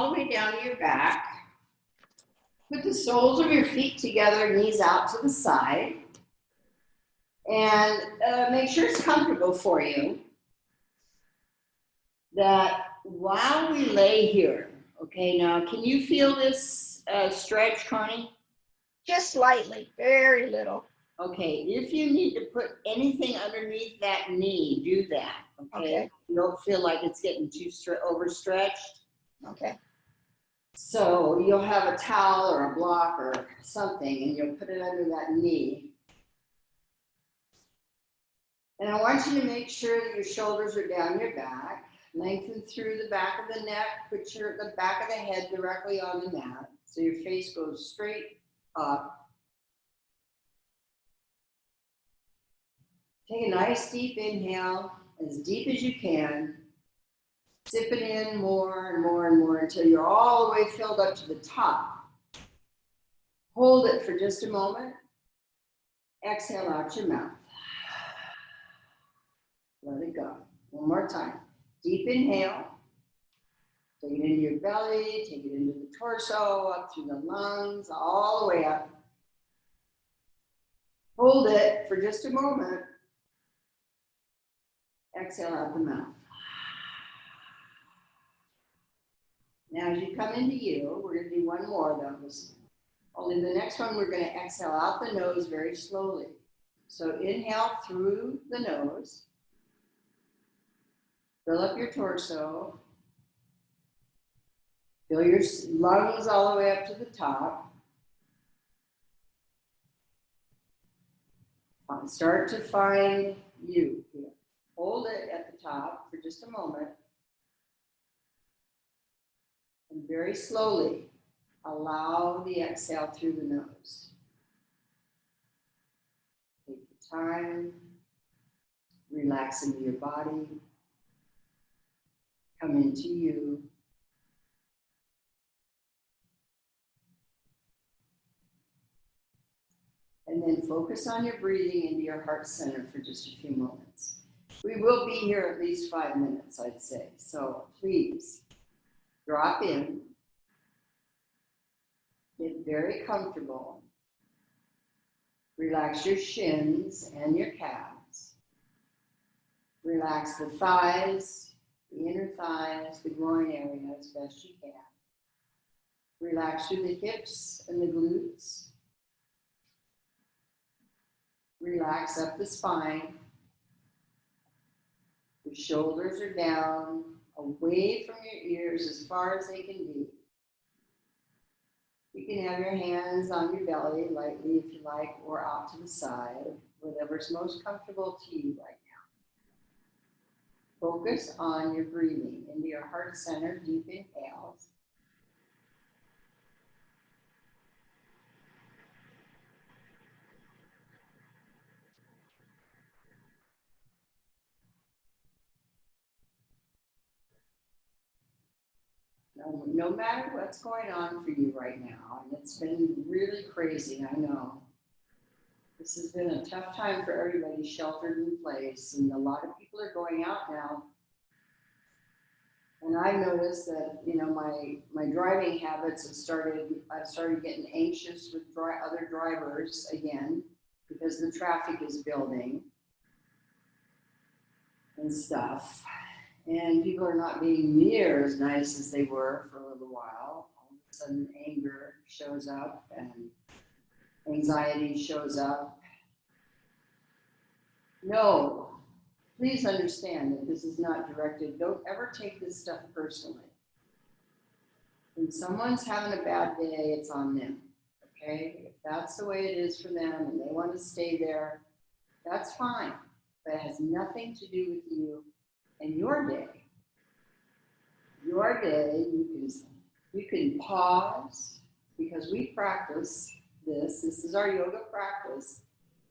all the way down to your back. Put the soles of your feet together, knees out to the side. And make sure it's comfortable for you. That while we lay here, okay, now can you feel this stretch, Connie? Just slightly, very little. Okay, if you need to put anything underneath that knee, do that, okay? You don't feel like it's getting too overstretched. Okay. So you'll have a towel or a block or something, and you'll put it under that knee. And I want you to make sure that your shoulders are down your back. Lengthen through the back of the neck. Put the back of the head directly on the mat. So your face goes straight up. Take a nice deep inhale, as deep as you can. Sip it in more and more and more until you're all the way filled up to the top. Hold it for just a moment. Exhale out your mouth. Let it go. One more time. Deep inhale. Take it into your belly, take it into the torso, up through the lungs, all the way up. Hold it for just a moment. Exhale out the mouth. Now as you come into you, we're going to do one more of those. Only the next one we're going to exhale out the nose very slowly. So inhale through the nose. Fill up your torso. Fill your lungs all the way up to the top. Start to find you here. Hold it at the top for just a moment. And very slowly, allow the exhale through the nose. Take your time. Relax into your body. Come into you. And then focus on your breathing into your heart center for just a few moments. We will be here at least 5 minutes, I'd say. So please drop in. Get very comfortable. Relax your shins and your calves. Relax the thighs, the inner thighs, the groin area as best you can. Relax through the hips and the glutes. Relax up the spine. The shoulders are down, away from your ears as far as they can be. You can have your hands on your belly lightly if you like, or out to the side, whatever's most comfortable to you right now. Focus on your breathing into your heart center, deep inhales. No matter what's going on for you right now, and it's been really crazy, I know. This has been a tough time for everybody sheltered in place, and a lot of people are going out now. And I noticed that, you know, my driving habits have I've started getting anxious with other drivers again, because the traffic is building and stuff. And people are not being near as nice as they were for a little while. All of a sudden anger shows up and anxiety shows up. No, please understand that this is not directed. Don't ever take this stuff personally. When someone's having a bad day, it's on them, okay? If that's the way it is for them and they want to stay there, that's fine. But it has nothing to do with you and your day. Your day, you can pause, because we practice this. This is our yoga practice.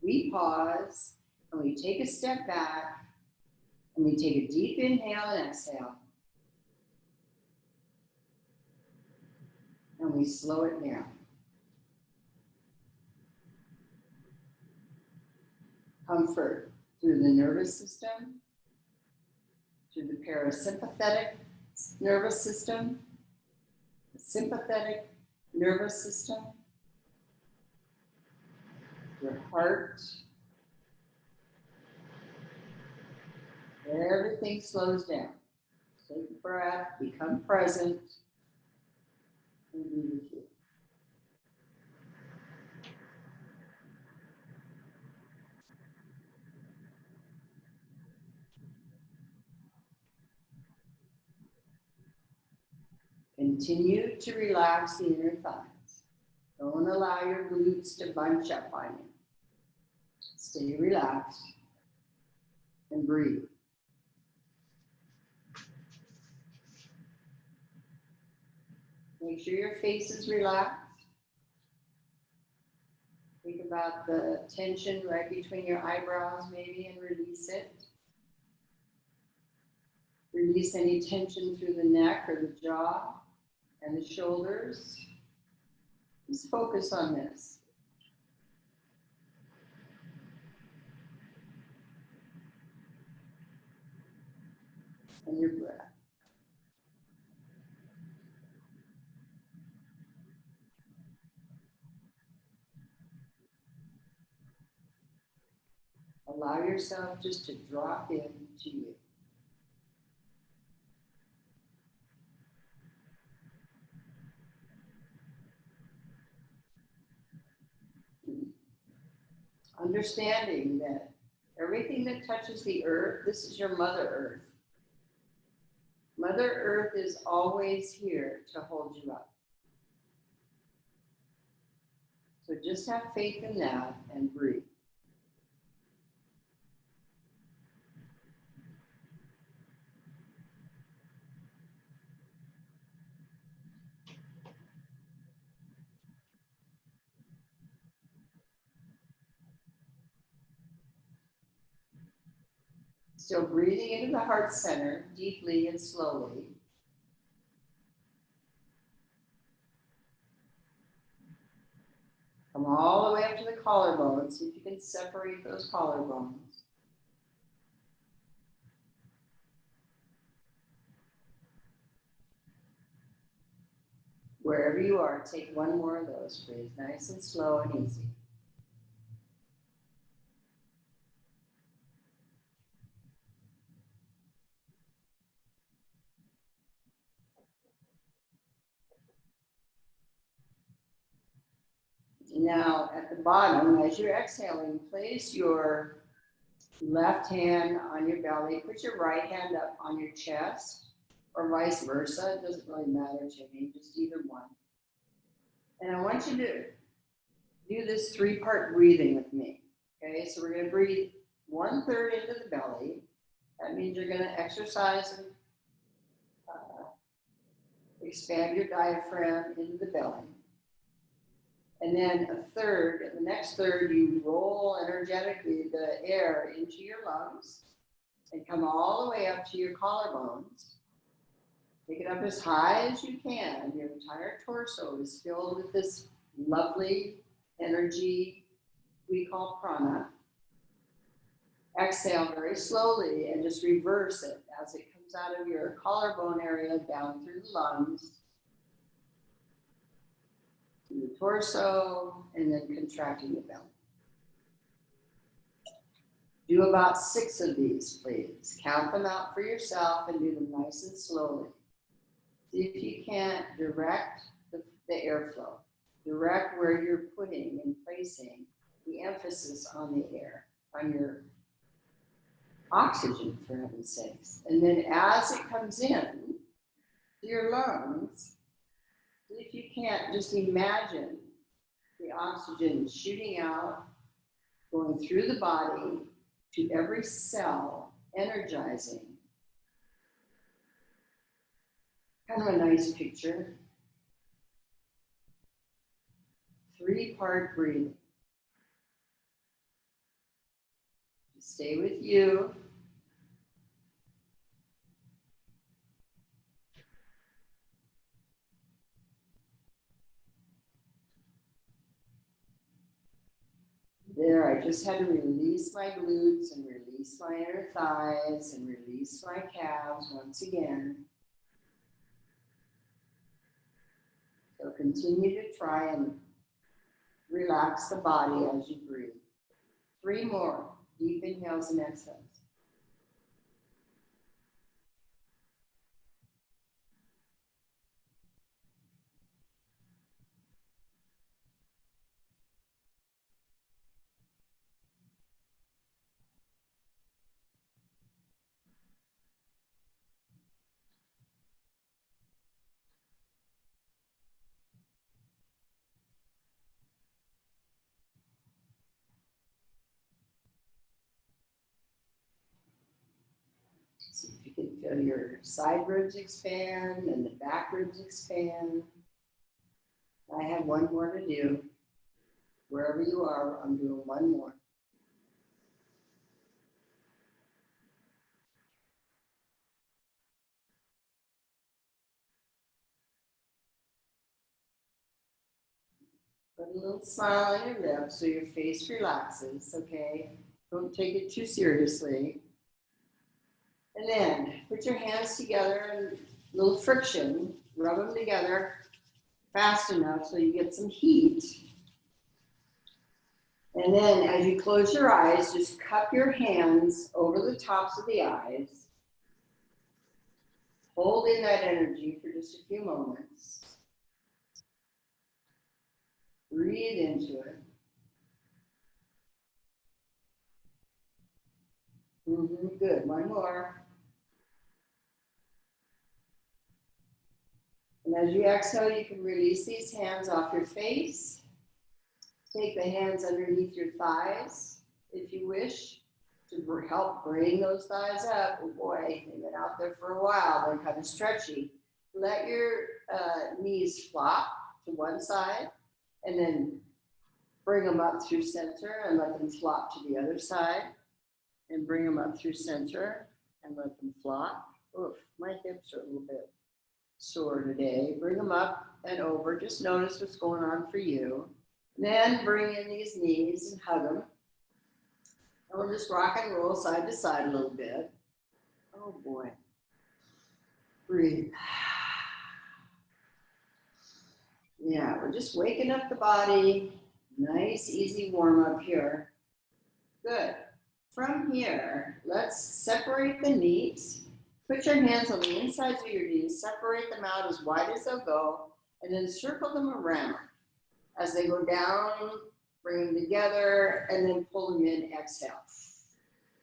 We pause and we take a step back and we take a deep inhale and exhale. And we slow it down. Comfort through the nervous system, through the parasympathetic nervous system, the sympathetic nervous system, your heart. Everything slows down. Take a breath, become present, and be with you. Continue to relax the inner thighs. Don't allow your glutes to bunch up on you. Stay relaxed and breathe. Make sure your face is relaxed. Think about the tension right between your eyebrows maybe and release it. Release any tension through the neck or the jaw and the shoulders. Just focus on this. And your breath. Allow yourself just to drop into you. Understanding that everything that touches the earth, this is your Mother Earth. Mother Earth is always here to hold you up. So just have faith in that and breathe. Still breathing into the heart center deeply and slowly. Come all the way up to the collarbones. See if you can separate those collarbones. Wherever you are, take one more of those, please. Nice and slow and easy. Now, at the bottom, as you're exhaling, place your left hand on your belly, put your right hand up on your chest, or vice versa. It doesn't really matter to me, just either one. And I want you to do this three-part breathing with me. Okay, so we're going to breathe 1/3 into the belly. That means you're going to exercise and expand your diaphragm into the belly. And then a third, the next third, you roll energetically the air into your lungs and come all the way up to your collarbones. Take it up as high as you can. Your entire torso is filled with this lovely energy we call prana. Exhale very slowly and just reverse it as it comes out of your collarbone area down through the lungs, to the torso, and then contracting the belly. Do about 6 of these, please. Count them out for yourself and do them nice and slowly. See if you can't direct the airflow. Direct where you're putting and placing the emphasis on the air, on your oxygen, for heaven's sakes. And then as it comes in to your lungs, if you can't, just imagine the oxygen shooting out, going through the body to every cell, energizing. Kind of a nice picture. 3-part breathing. Stay with you. There, I just had to release my glutes and release my inner thighs and release my calves once again. continue to try and relax the body as you breathe. 3 more deep inhales and exhales. See if you can feel your side ribs expand and the back ribs expand. I have 1 more to do. Wherever you are, I'm doing 1 more. Put a little smile on your lips so your face relaxes, okay? Don't take it too seriously. And then put your hands together and a little friction, rub them together fast enough so you get some heat. And then as you close your eyes, just cup your hands over the tops of the eyes. Hold in that energy for just a few moments. Breathe into it. Good, 1 more. And as you exhale, you can release these hands off your face. Take the hands underneath your thighs, if you wish, to help bring those thighs up. Oh boy, they've been out there for a while. They're kind of stretchy. Let your knees flop to one side, and then bring them up through center and let them flop to the other side. And bring them up through center and let them flop. Oof, my hips are a little bit sore today. Bring them up and over. Just notice what's going on for you. And then bring in these knees and hug them. And we'll just rock and roll side to side a little bit. Oh boy. Breathe. Yeah, we're just waking up the body. Nice, easy warm up here. Good. From here, let's separate the knees. Put your hands on the insides of your knees, separate them out as wide as they'll go, and then circle them around. As they go down, bring them together, and then pull them in, exhale.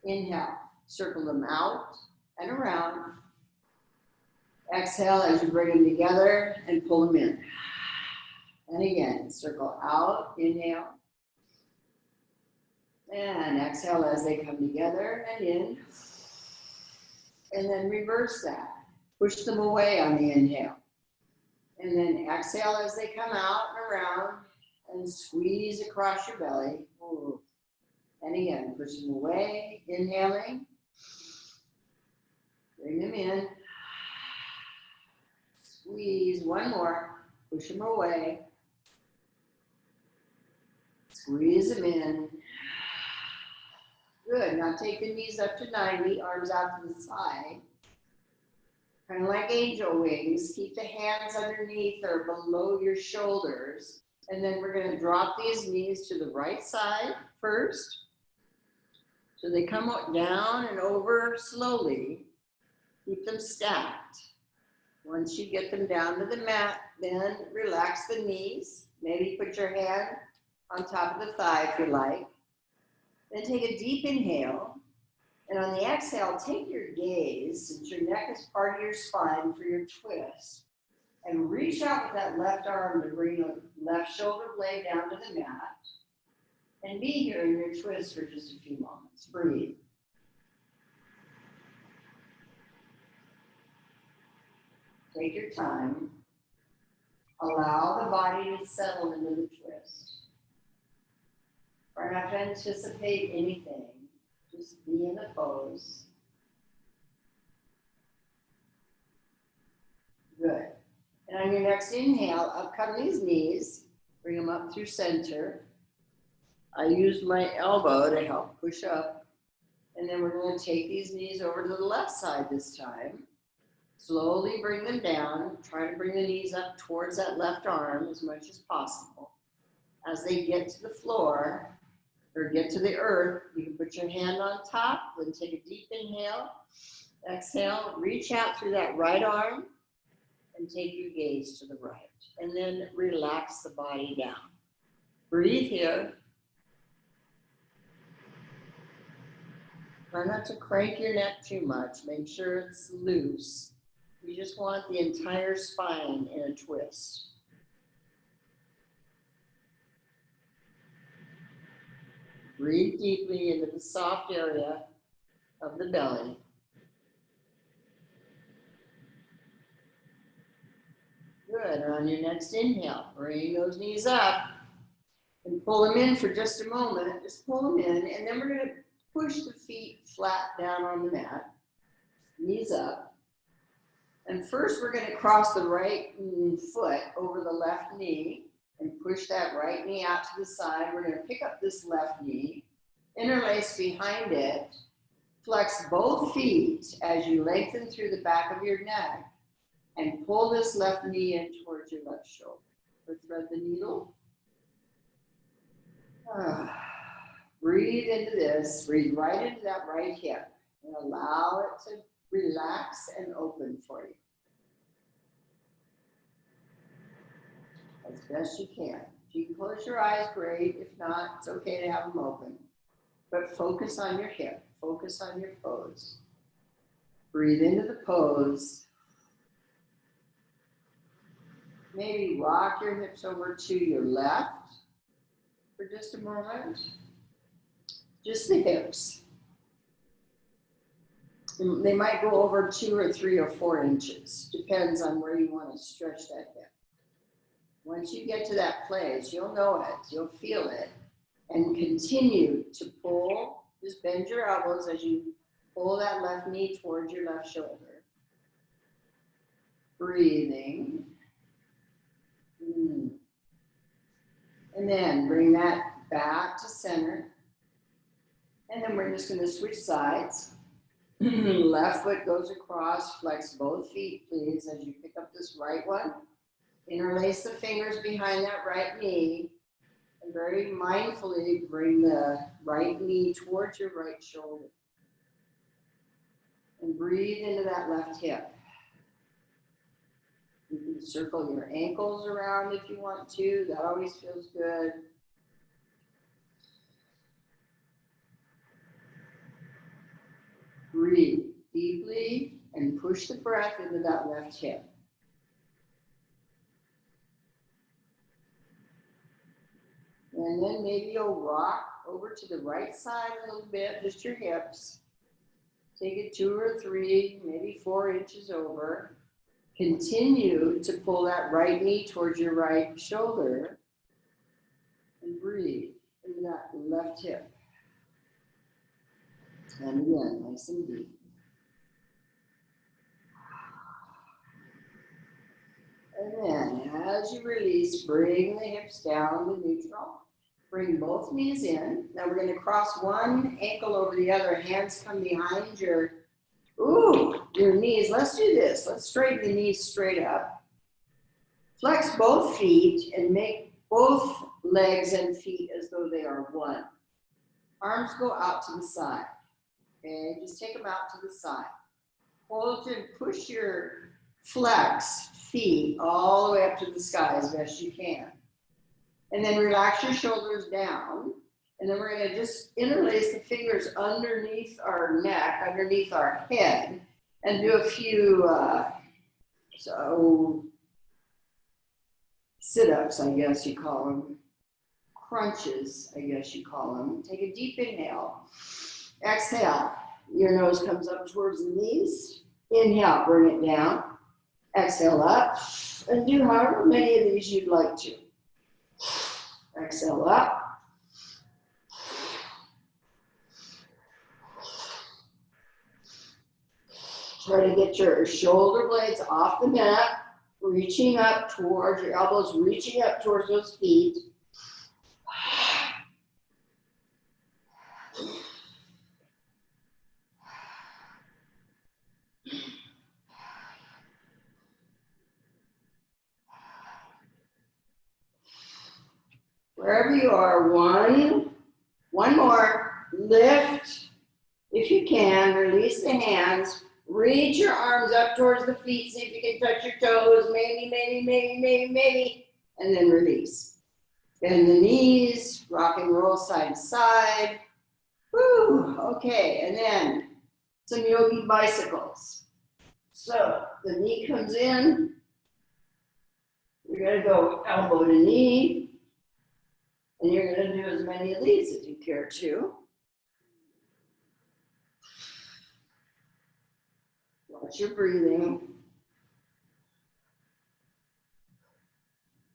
Inhale, circle them out and around. Exhale as you bring them together and pull them in. And again, circle out, inhale. And exhale as they come together and in. And then reverse that. Push them away on the inhale. And then exhale as they come out and around and squeeze across your belly. Ooh. And again, push them away, inhaling. Bring them in. Squeeze, 1 more. Push them away. Squeeze them in. Good, now take the knees up to 90, arms out to the side. Kind of like angel wings. Keep the hands underneath or below your shoulders. And then we're going to drop these knees to the right side first. So they come down and over slowly. Keep them stacked. Once you get them down to the mat, then relax the knees. Maybe put your hand on top of the thigh if you like. Then take a deep inhale. And on the exhale, take your gaze, since your neck is part of your spine, for your twist. And reach out with that left arm to bring the left shoulder blade down to the mat. And be here in your twist for just a few moments. Breathe. Take your time. Allow the body to settle into the twist. Try not to anticipate anything. Just be in the pose. Good. And on your next inhale, up come these knees. Bring them up through center. I use my elbow to help push up. And then we're going to take these knees over to the left side this time. Slowly bring them down. Try to bring the knees up towards that left arm as much as possible. As they get to the floor or get to the earth, you can put your hand on top, then take a deep inhale. Exhale, reach out through that right arm and take your gaze to the right. And then relax the body down. Breathe here. Try not to crank your neck too much. Make sure it's loose. You just want the entire spine in a twist. Breathe deeply into the soft area of the belly. Good. And on your next inhale, bring those knees up and pull them in for just a moment. Just pull them in, and then we're going to push the feet flat down on the mat. Knees up. And first we're going to cross the right foot over the left knee and push that right knee out to the side. We're going to pick up this left knee, interlace behind it, flex both feet as you lengthen through the back of your neck, and pull this left knee in towards your left shoulder. Or thread the needle. Breathe into this. Breathe right into that right hip and allow it to relax and open for you. As best you can. If you can close your eyes, great. If not, it's okay to have them open. But focus on your hip. Focus on your pose. Breathe into the pose. Maybe rock your hips over to your left for just a moment. Just the hips. They might go over 2 or 3 or 4 inches. Depends on where you want to stretch that hip. Once you get to that place, you'll know it. You'll feel it. And continue to pull. Just bend your elbows as you pull that left knee towards your left shoulder. Breathing. And then bring that back to center. And then we're just going to switch sides. Left foot goes across. Flex both feet, please, as you pick up this right one. Interlace the fingers behind that right knee. And very mindfully bring the right knee towards your right shoulder. And breathe into that left hip. You can circle your ankles around if you want to. That always feels good. Breathe deeply and push the breath into that left hip. And then maybe you'll rock over to the right side a little bit, just your hips. Take it 2 or 3, maybe 4 inches over. Continue to pull that right knee towards your right shoulder and breathe into that left hip. And again, nice and deep. And then as you release, bring the hips down to neutral. Bring both knees in. Now we're going to cross one ankle over the other. Hands come behind your knees. Let's do this. Let's straighten the knees straight up. Flex both feet and make both legs and feet as though they are one. Arms go out to the side. Okay, just take them out to the side. Hold and push your flex feet all the way up to the sky as best you can. And then relax your shoulders down. And then we're going to just interlace the fingers underneath our neck, underneath our head, and do a few sit-ups, I guess you call them. Crunches, I guess you call them. Take a deep inhale. Exhale. Your nose comes up towards the knees. Inhale, bring it down. Exhale up. And do however many of these you'd like to. Exhale up. Try to get your shoulder blades off the mat, reaching up towards your elbows, reaching up towards those feet. Wherever you are, one more, lift. If you can, release the hands. Reach your arms up towards the feet. See if you can touch your toes. Maybe. And then release. Bend the knees. Rock and roll side to side. Woo. Okay. And then some yogi bicycles. So the knee comes in. You're going to go elbow to knee. And you're going to do as many of these if you care to. Watch your breathing.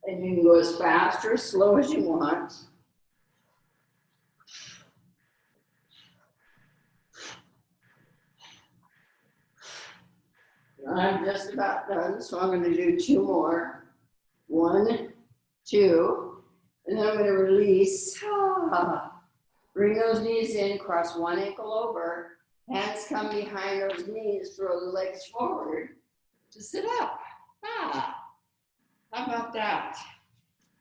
And you can go as fast or as slow as you want. I'm just about done, so I'm going to do 2 more. 1, 2, and then I'm going to release. Bring those knees in, cross one ankle over. Hands come behind those knees, throw the legs forward to sit up. How about that?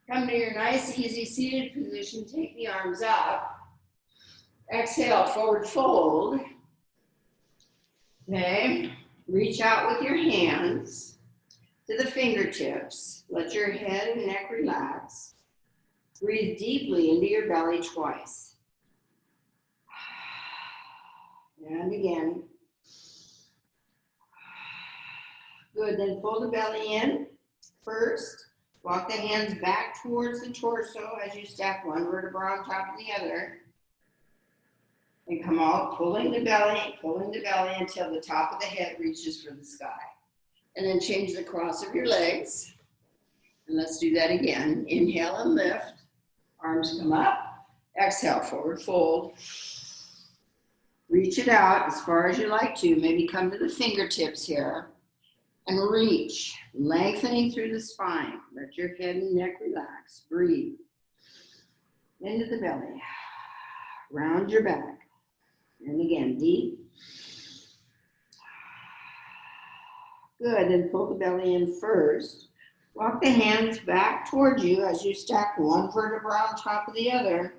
Come to your nice, easy seated position. Take the arms up. Exhale, forward fold. Okay. Reach out with your hands to the fingertips. Let your head and neck relax. Breathe deeply into your belly twice. And again. Good, then pull the belly in first. Walk the hands back towards the torso as you stack one vertebra on top of the other. And come out, pulling the belly until the top of the head reaches for the sky. And then change the cross of your legs. And let's do that again. Inhale and lift. Arms come up. Exhale, forward fold. Reach it out as far as you like to. Maybe come to the fingertips here. And reach, lengthening through the spine. Let your head and neck relax. Breathe. Into the belly. Round your back. And again, deep. Good, then pull the belly in first. Walk the hands back towards you as you stack one vertebra on top of the other.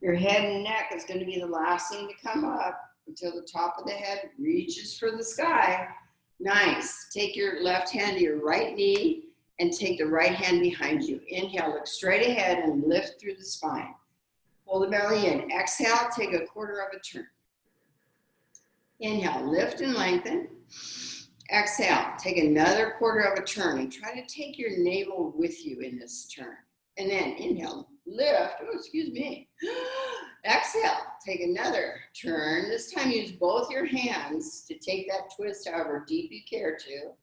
Your head and neck is going to be the last thing to come up until the top of the head reaches for the sky. Nice. Take your left hand to your right knee and take the right hand behind you. Inhale, look straight ahead and lift through the spine. Pull the belly in. Exhale, take a quarter of a turn. Inhale, lift and lengthen. Exhale, take another quarter of a turn and try to take your navel with you in this turn. And then inhale, lift. Oh, excuse me. Exhale, take another turn. This time use both your hands to take that twist however deep you care to.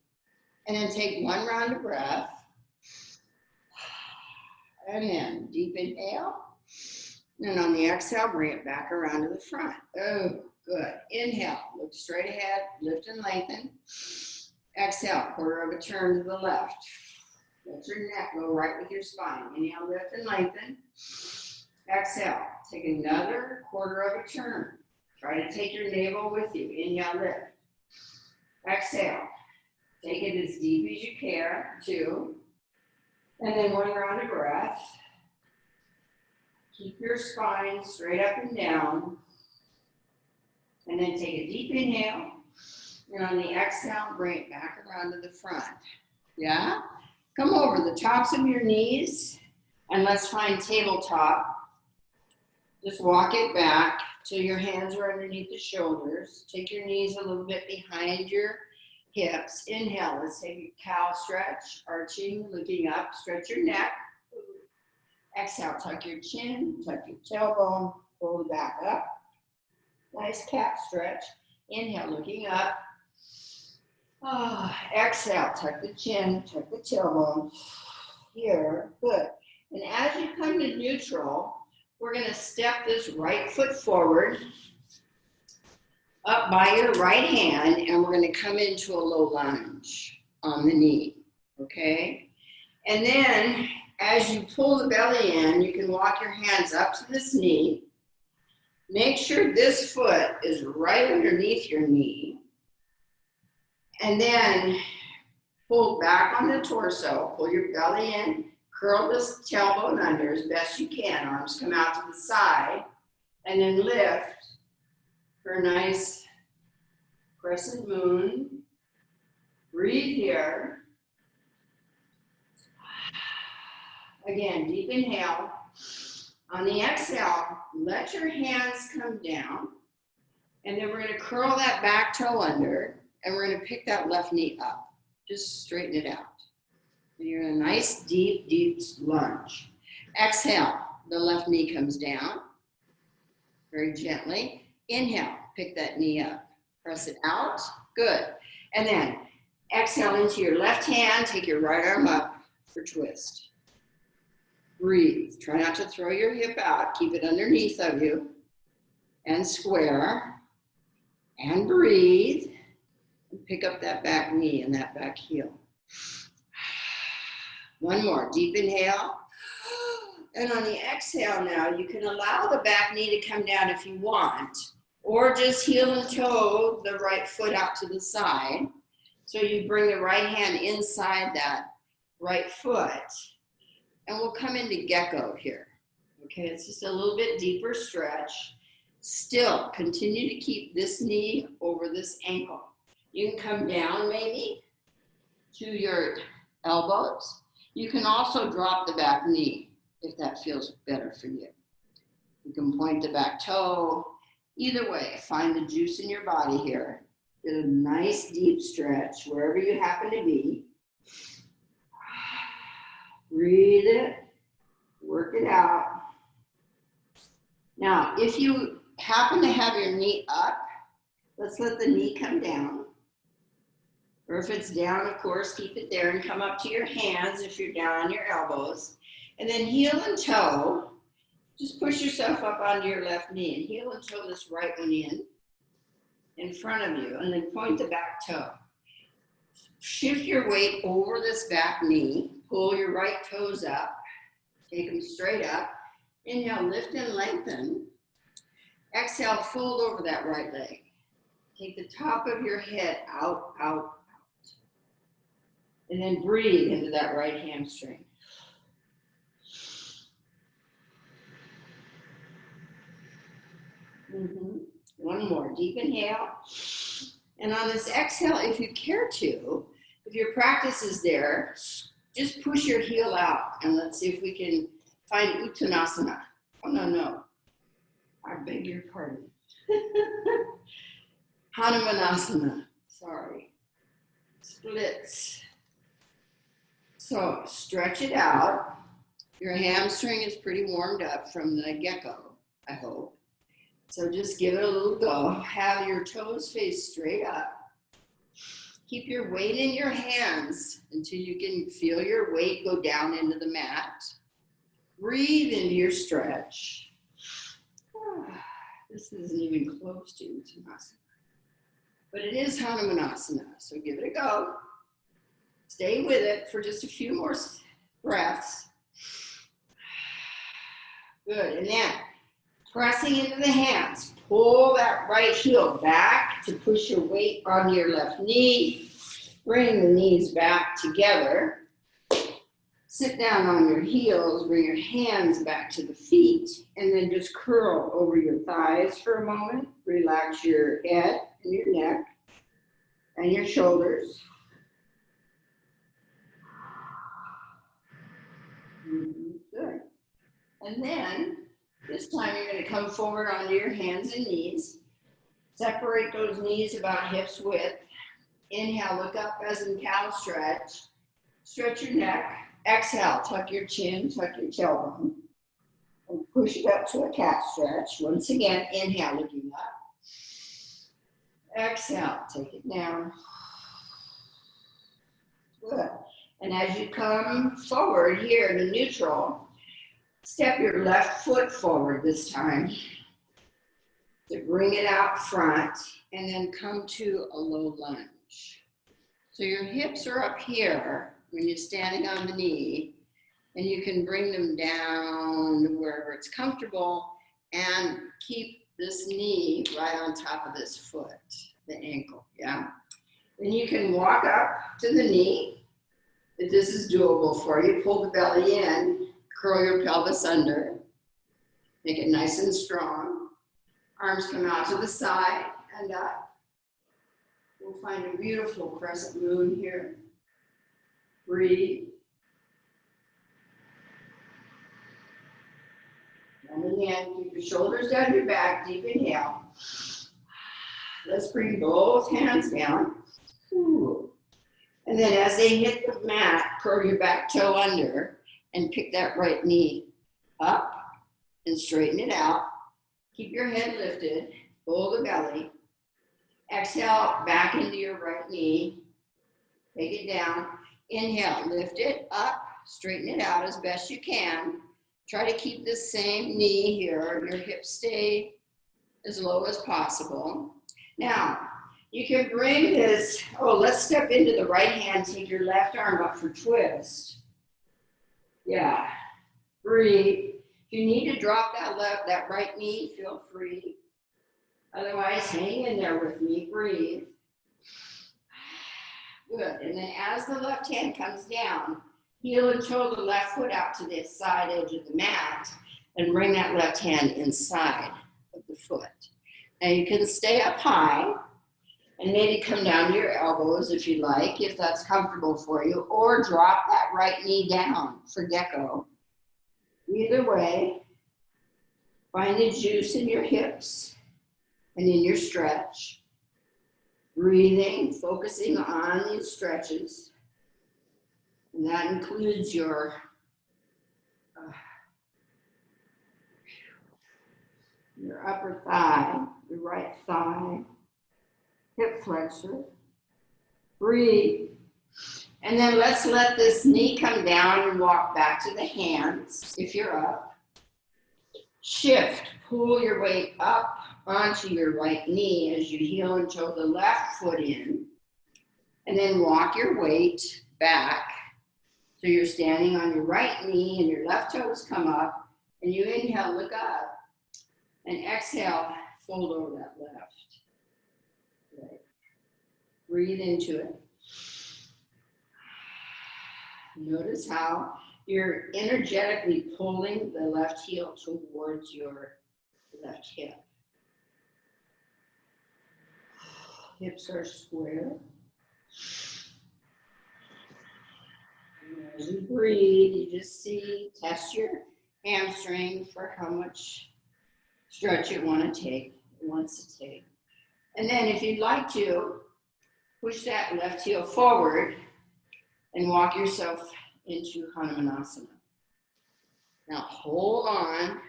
And then take one round of breath. And then deep inhale. And on the exhale, bring it back around to the front. Oh, good. Inhale, look straight ahead, lift and lengthen. Exhale, quarter of a turn to the left. Let your neck go right with your spine. Inhale, lift and lengthen. Exhale, take another quarter of a turn. Try to take your navel with you. Inhale, lift. Exhale, take it as deep as you care, 2. And then one round of breath. Keep your spine straight up and down. And then take a deep inhale. And on the exhale, bring it back around to the front. Yeah? Come over the tops of your knees and let's find tabletop. Just walk it back till your hands are underneath the shoulders. Take your knees a little bit behind your hips. Inhale, let's take a cow stretch, arching, looking up, stretch your neck. Exhale, tuck your chin, tuck your tailbone, pull the back up. Nice cat stretch. Inhale, looking up. Exhale, tuck the chin, tuck the tailbone. Here, good. And as you come to neutral, we're going to step this right foot forward, up by your right hand, and we're going to come into a low lunge on the knee, okay? And then as you pull the belly in, you can walk your hands up to this knee. Make sure this foot is right underneath your knee. And then pull back on the torso, pull your belly in, Curl this tailbone under as best you can. Arms come out to the side. And then lift for a nice crescent moon. Breathe here. Again, deep inhale. On the exhale, let your hands come down. And then we're going to curl that back toe under. And we're going to pick that left knee up. Just straighten it out. And you're in a nice, deep, deep lunge. Exhale, the left knee comes down. Very gently. Inhale, pick that knee up. Press it out. Good. And then exhale into your left hand. Take your right arm up for twist. Breathe. Try not to throw your hip out. Keep it underneath of you. And square. And breathe. And pick up that back knee and that back heel. One more. Deep inhale. And on the exhale now, you can allow the back knee to come down if you want, or just heel and toe the right foot out to the side. So you bring the right hand inside that right foot, and we'll come into gecko here. Okay, it's just a little bit deeper stretch. Still, continue to keep this knee over this ankle. You can come down maybe to your elbows. You can also drop the back knee if that feels better for you. You can point the back toe. Either way, find the juice in your body here. Get a nice deep stretch wherever you happen to be. Breathe it. Work it out. Now, if you happen to have your knee up, let's let the knee come down. Or if it's down, of course, keep it there and come up to your hands if you're down on your elbows. And then heel and toe, just push yourself up onto your left knee and heel and toe this right one in front of you, and then point the back toe. Shift your weight over this back knee, pull your right toes up, take them straight up. Inhale, lift and lengthen. Exhale, fold over that right leg. Take the top of your head out, out, out. And then breathe into that right hamstring. One more, deep inhale. And on this exhale, if you care to, if your practice is there, just push your heel out and let's see if we can find Uttanasana. Oh, no. I beg your pardon. Hanumanasana, sorry. Splits. So stretch it out. Your hamstring is pretty warmed up from the gecko, I hope. So just give it a little go. Have your toes face straight up. Keep your weight in your hands until you can feel your weight go down into the mat. Breathe into your stretch. This isn't even close to Uttanasana. But it is Hanumanasana, so give it a go. Stay with it for just a few more breaths. Good, and then pressing into the hands. Pull that right heel back to push your weight onto your left knee. Bring the knees back together. Sit down on your heels, bring your hands back to the feet, and then just curl over your thighs for a moment. Relax your head and your neck and your shoulders. Good. And then this time you're going to come forward onto your hands and knees. Separate those knees about hips width. Inhale, look up as in cow stretch. Stretch your neck. Exhale, tuck your chin, tuck your tailbone. And push it up to a cat stretch. Once again, inhale, looking up. Exhale, take it down. Good. And as you come forward here to neutral, step your left foot forward this time to bring it out front and then come to a low lunge. So your hips are up here when you're standing on the knee, and you can bring them down to wherever it's comfortable and keep this knee right on top of this foot, the ankle, yeah? Then you can walk up to the knee If this is doable for you, pull the belly in, curl your pelvis under, make it nice and strong. Arms come out to the side and up. We'll find a beautiful crescent moon here. Breathe. And again, keep your shoulders down your back, deep inhale. Let's bring both hands down. Ooh. And then as they hit the mat, curl your back toe under and pick that right knee up and straighten it out. Keep your head lifted, pull the belly. Exhale, back into your right knee. Take it down. Inhale, lift it up, straighten it out as best you can. Try to keep the same knee here. Your hips stay as low as possible. Now, you can bring this, let's step into the right hand. Take your left arm up for twist. Yeah, breathe. If you need to drop that right knee, feel free. Otherwise, hang in there with me, breathe. Good, and then as the left hand comes down, heel and toe the left foot out to the side edge of the mat and bring that left hand inside of the foot. Now you can stay up high and maybe come down to your elbows if you like, if that's comfortable for you, or drop that right knee down for gecko. Either way, find the juice in your hips and in your stretch. Breathing, focusing on these stretches. And that includes your upper thigh, your right thigh, hip flexor. Breathe. And then let's let this knee come down and walk back to the hands if you're up. Shift, pull your weight up onto your right knee as you heel and toe the left foot in. And then walk your weight back. So you're standing on your right knee and your left toes come up. And you inhale, look up. And exhale, fold over that left. Right. Breathe into it. Notice how you're energetically pulling the left heel towards your left hip. Hips are square. And as you breathe, you just test your hamstring for how much stretch it wants to take. And then if you'd like to, push that left heel forward and walk yourself into Hanumanasana. Now hold on,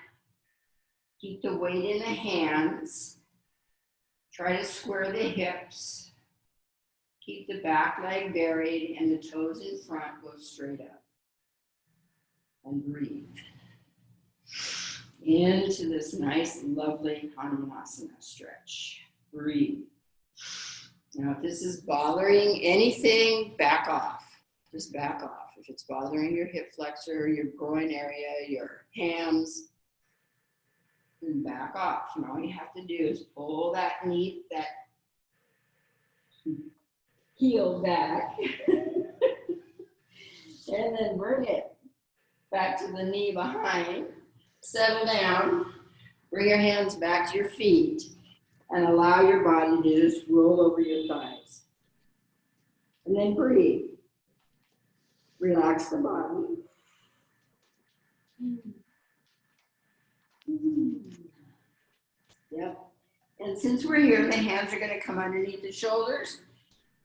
keep the weight in the hands, try to square the hips, keep the back leg buried and the toes in front go straight up. And breathe into this nice, lovely Hanumanasana stretch. Breathe. Now if this is bothering anything, back off. Just back off. If it's bothering your hip flexor, your groin area, your hams, then back off. And all you have to do is pull that knee, that heel back, and then bring it back to the knee behind. Settle down. Bring your hands back to your feet and allow your body to just roll over your thighs. And then breathe. Relax the body. Yep. And since we're here, the hands are going to come underneath the shoulders.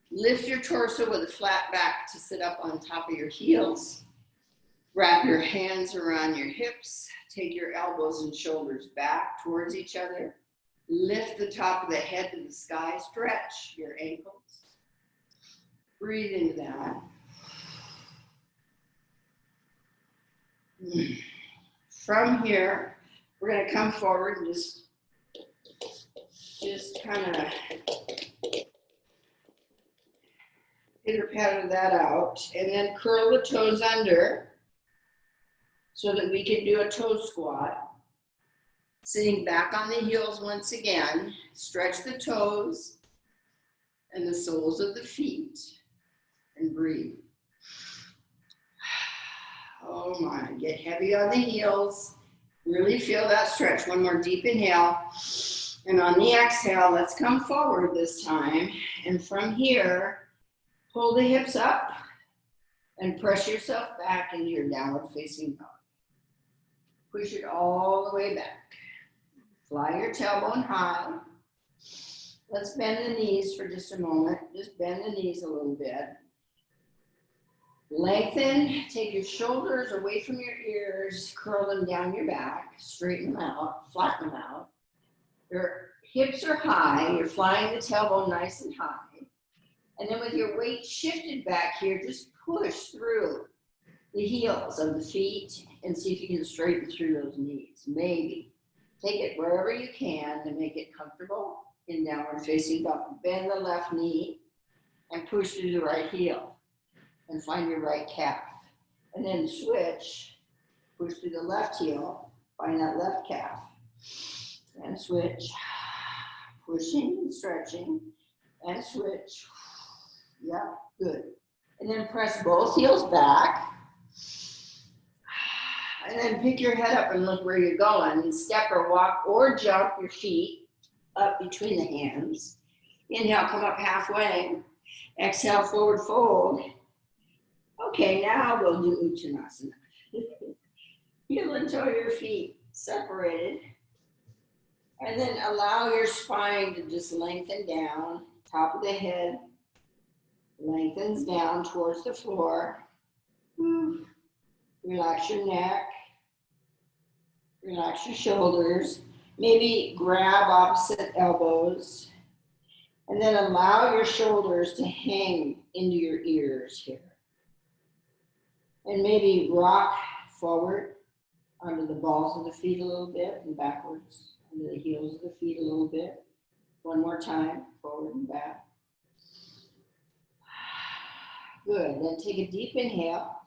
Lift your torso with a flat back to sit up on top of your heels. Wrap your hands around your hips. Take your elbows and shoulders back towards each other. Lift the top of the head to the sky. Stretch your ankles. Breathe into that. From here, we're going to come forward and just kind of pitter-patter that out, and then curl the toes under so that we can do a toe squat. Sitting back on the heels once again, stretch the toes and the soles of the feet and breathe. Oh my, get heavy on the heels. Really feel that stretch. One more deep inhale. And on the exhale, let's come forward this time. And from here, pull the hips up and press yourself back into your downward facing dog. Push it all the way back. Fly your tailbone high. Let's bend the knees for just a moment. Just bend the knees a little bit. Lengthen, take your shoulders away from your ears, curl them down your back, straighten them out, flatten them out. Your hips are high, you're flying the tailbone nice and high. And then with your weight shifted back here, just push through the heels of the feet and see if you can straighten through those knees. Maybe. Take it wherever you can to make it comfortable in downward facing dog. Bend the left knee and push through the right heel. And find your right calf. And then switch, push through the left heel, find that left calf. And switch, pushing and stretching, and switch. Yeah, good. And then press both heels back. And then pick your head up and look where you're going. And step or walk or jump your feet up between the hands. Inhale, come up halfway. Exhale, forward fold. Okay, now we'll do Uttanasana. Heel and toe your feet separated. And then allow your spine to just lengthen down. Top of the head lengthens down towards the floor. Relax your neck. Relax your shoulders. Maybe grab opposite elbows. And then allow your shoulders to hang into your ears here. And maybe rock forward under the balls of the feet a little bit and backwards under the heels of the feet a little bit. One more time, forward and back. Good, then take a deep inhale.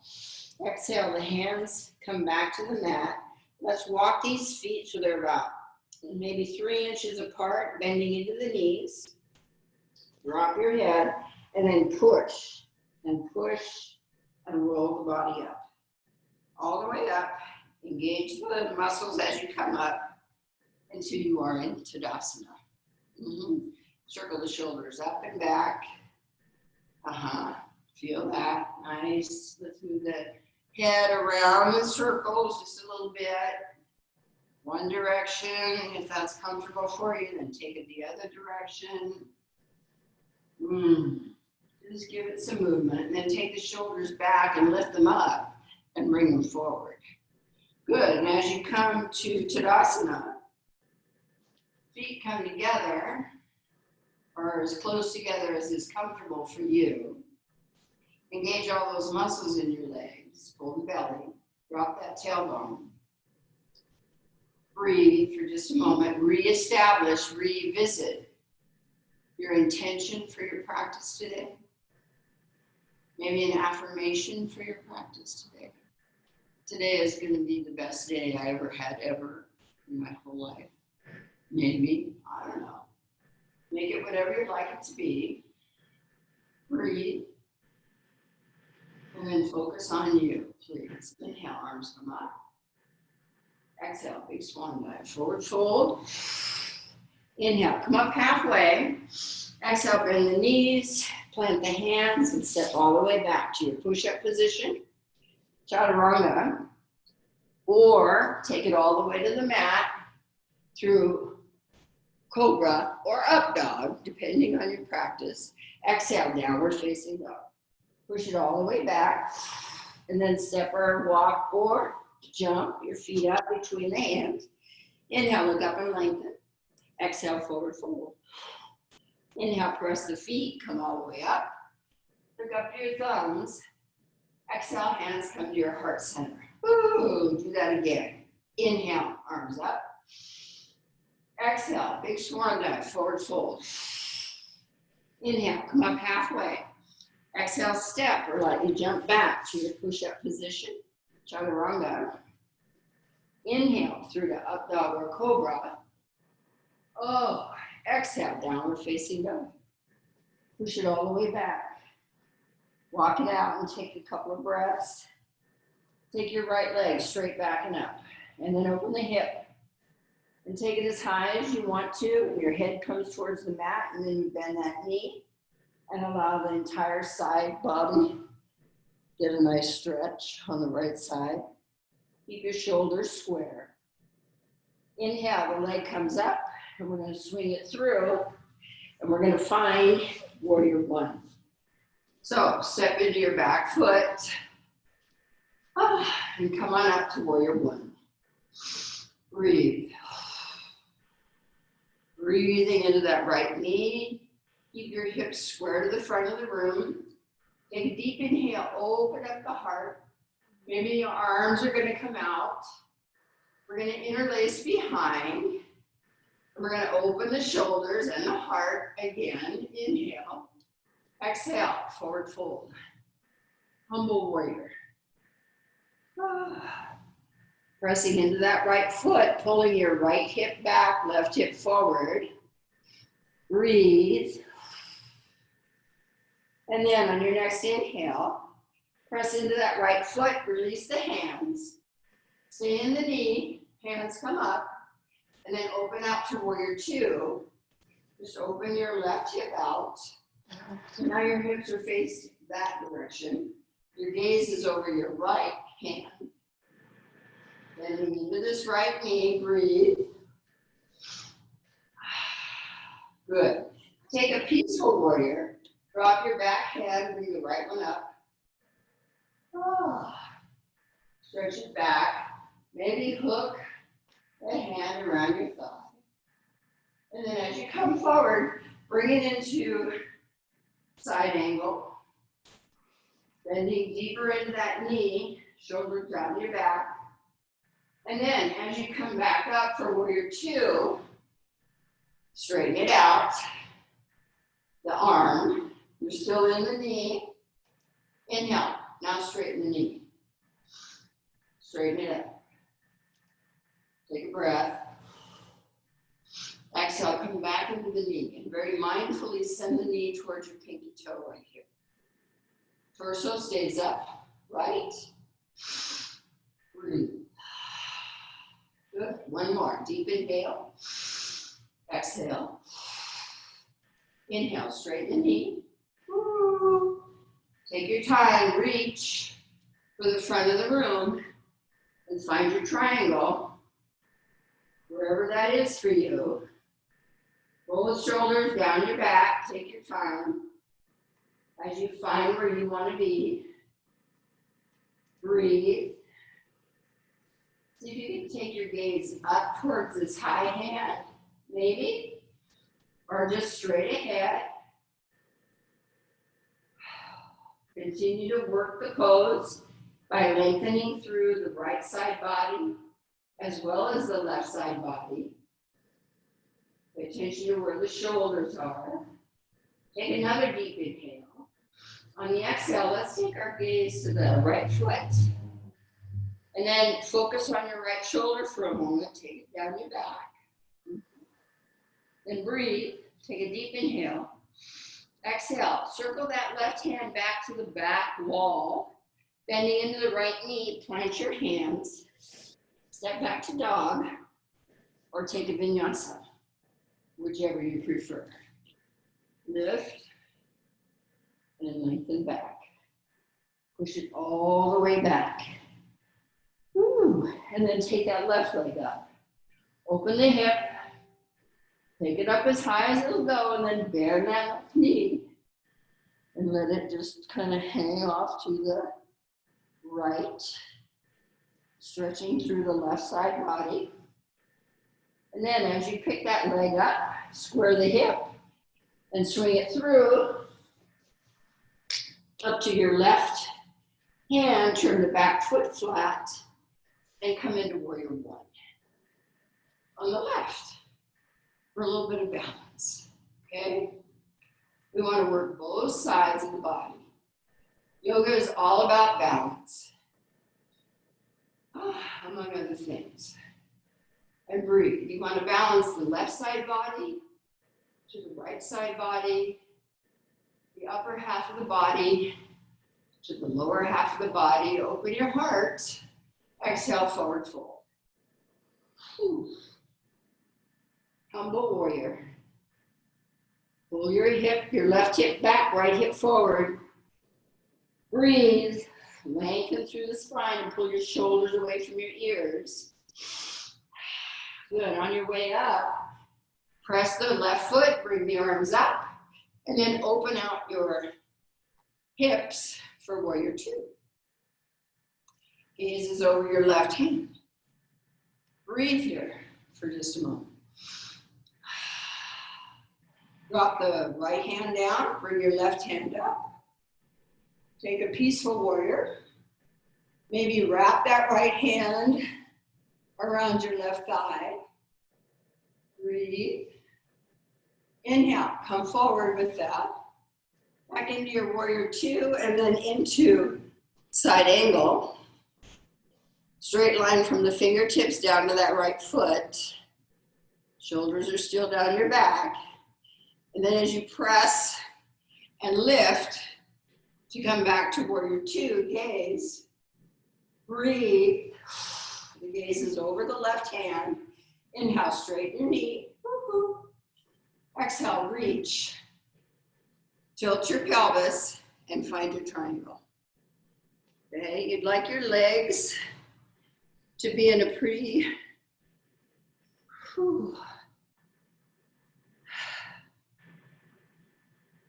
Exhale, the hands come back to the mat. Let's walk these feet so they're about maybe 3 inches apart, bending into the knees. Drop your head and then push and push. And roll the body up. All the way up. Engage the muscles as you come up until you are in Tadasana. Circle the shoulders up and back. Feel that. Nice. Let's move the head around the circles just a little bit. One direction. If that's comfortable for you, then take it the other direction. Just give it some movement, and then take the shoulders back and lift them up and bring them forward. Good, and as you come to Tadasana, feet come together, or as close together as is comfortable for you. Engage all those muscles in your legs, pull the belly, drop that tailbone. Breathe for just a moment, reestablish, revisit your intention for your practice today. Maybe an affirmation for your practice today. Today is going to be the best day I ever had ever in my whole life. Maybe, I don't know. Make it whatever you'd like it to be. Breathe. And then focus on you, please. Inhale, arms come up. Exhale, big swan dive. Forward fold. Inhale, come up halfway. Exhale, bend the knees. Plant the hands and step all the way back to your push-up position, chaturanga, or take it all the way to the mat through cobra or up dog, depending on your practice. Exhale, downward facing dog. Push it all the way back, and then step or walk or jump your feet up between the hands. Inhale, look up and lengthen. Exhale, forward fold. Inhale, press the feet, come all the way up. Look up to your thumbs. Exhale, hands come to your heart center. Woo, do that again. Inhale, arms up. Exhale, big swan dive, forward fold. Inhale, come up halfway. Exhale, step or lightly jump back to your push-up position, chaturanga. Inhale through to up dog or cobra. Oh, exhale, downward facing dog. Push it all the way back. Walk it out and take a couple of breaths. Take your right leg straight back and up, and then open the hip. And take it as high as you want to. Your head comes towards the mat, and then you bend that knee and allow the entire side body get a nice stretch on the right side. Keep your shoulders square. Inhale, the leg comes up, and we're going to swing it through, and we're going to find warrior one. So step into your back foot, and come on up to warrior one. Breathe. Breathing into that right knee. Keep your hips square to the front of the room. Take a deep inhale, open up the heart. Maybe your arms are going to come out. We're going to interlace behind. We're going to open the shoulders and the heart again. Inhale. Exhale, forward fold. Humble warrior. Pressing into that right foot, pulling your right hip back, left hip forward. Breathe. And then on your next inhale, press into that right foot, release the hands. Stay in the knee, hands come up, and then open out to warrior two. Just open your left hip out. So now your hips are facing that direction. Your gaze is over your right hand. Bending into this right knee, breathe. Good. Take a peaceful warrior. Drop your back hand, bring the right one up. Stretch it back. Maybe hook a hand around your thigh. And then as you come forward, bring it into side angle. Bending deeper into that knee, shoulders down your back. And then as you come back up for warrior two, straighten it out. The arm, you're still in the knee. Inhale, now straighten the knee. Straighten it up. Take a breath. Exhale, come back into the knee and very mindfully send the knee towards your pinky toe right here. Torso stays up, right? Breathe. Good. One more. Deep inhale. Exhale. Inhale, straighten the knee. Take your time, reach for the front of the room and find your triangle, wherever that is for you. Roll the shoulders down your back, take your time. As you find where you want to be, breathe. See if you can take your gaze up towards this high hand, maybe, or just straight ahead. Continue to work the pose by lengthening through the right side body as well as the left side body. Pay attention to where the shoulders are. Take another deep inhale. On the exhale, let's take our gaze to the right foot. And then focus on your right shoulder for a moment. Take it down your back. Then breathe. Take a deep inhale. Exhale. Circle that left hand back to the back wall. Bending into the right knee. Plant your hands. Step back to dog. Or take a vinyasa. Whichever you prefer. Lift. And lengthen back. Push it all the way back. Woo. And then take that left leg up. Open the hip. Take it up as high as it'll go and then bend that left knee. And let it just kind of hang off to the right. Stretching through the left side body. And then as you pick that leg up, square the hip and swing it through up to your left hand, turn the back foot flat and come into warrior one. On the left for a little bit of balance, okay? We want to work both sides of the body. Yoga is all about balance, among other things. And breathe. You want to balance the left side body to the right side body, the upper half of the body to the lower half of the body. Open your heart. Exhale, forward fold. Whew. Humble warrior. Pull your left hip back, right hip forward. Breathe. Lengthen through the spine and pull your shoulders away from your ears. Good. On your way up, press the left foot, bring the arms up, and then open out your hips for warrior two. Gaze is over your left hand. Breathe here for just a moment. Drop the right hand down, bring your left hand up. Take a peaceful warrior. Maybe wrap that right hand around your left thigh. Breathe. Inhale, come forward with that. Back into your warrior two and then into side angle. Straight line from the fingertips down to that right foot. Shoulders are still down your back. And then as you press and lift to come back to warrior two, gaze. Breathe. The gaze is over the left hand. Inhale, straighten your knee. Woo-hoo. Exhale, reach. Tilt your pelvis and find your triangle. Okay, you'd like your legs to be in a pretty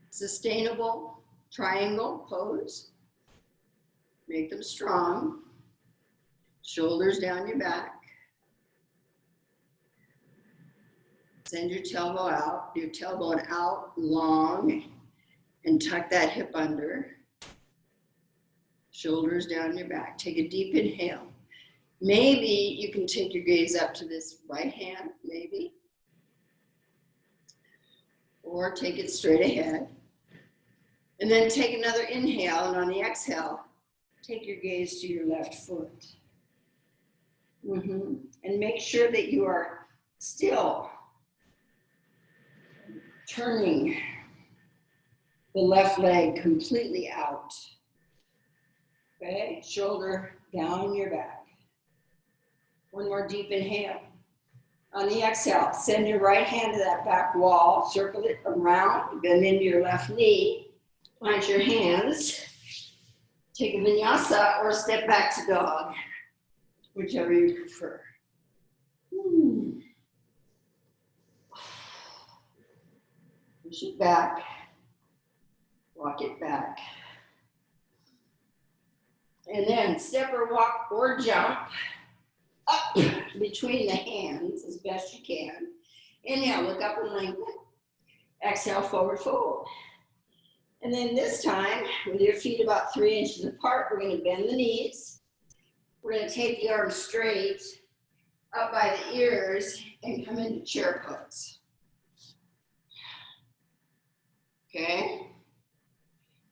sustainable triangle pose. Make them strong. Shoulders down your back. Send your tailbone out long and tuck that hip under. Shoulders down your back. Take a deep inhale. Maybe you can take your gaze up to this right hand, maybe. Or take it straight ahead. And then take another inhale, and on the exhale, take your gaze to your left foot. And make sure that you are still turning the left leg completely out. Okay, shoulder down your back. One more deep inhale. On the exhale, send your right hand to that back wall, circle it around, bend into your left knee, plant your hands, take a vinyasa or step back to dog, whichever you prefer. Push it back, walk it back. And then step or walk or jump up between the hands as best you can. Inhale, look up and lengthen. Exhale, forward fold. And then this time, with your feet about 3 inches apart, we're going to bend the knees. We're going to take the arms straight up by the ears and come into chair pose. Okay?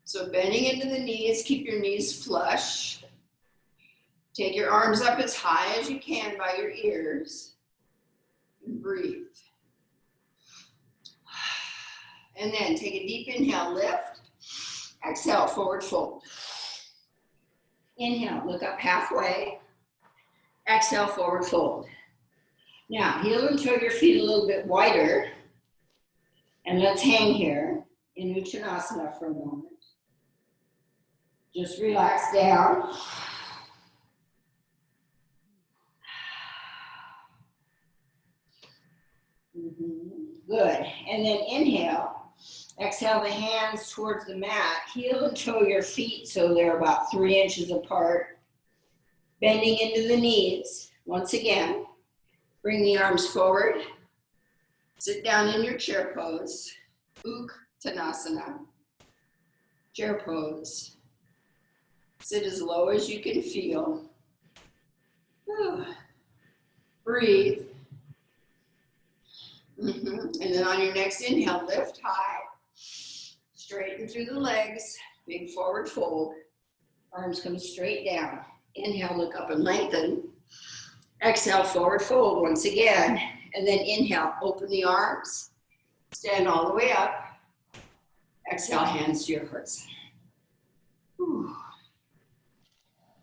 So bending into the knees, keep your knees flush. Take your arms up as high as you can by your ears. And breathe. And then take a deep inhale, lift. Exhale, forward fold. Inhale, look up halfway. Exhale, forward fold. Now, heel and toe your feet a little bit wider. And let's hang here in Uttanasana for a moment. Just relax down. Good. And then inhale. Exhale the hands towards the mat. Heel and toe your feet so they're about 3 inches apart. Bending into the knees. Once again, bring the arms forward. Sit down in your chair pose. Uttanasana. Chair pose. Sit as low as you can feel. Breathe. And then on your next inhale, lift high. Straighten through the legs. Big forward fold. Arms come straight down. Inhale, look up and lengthen. Exhale, forward fold once again. And then inhale, open the arms. Stand all the way up. Exhale, hands to your heart center.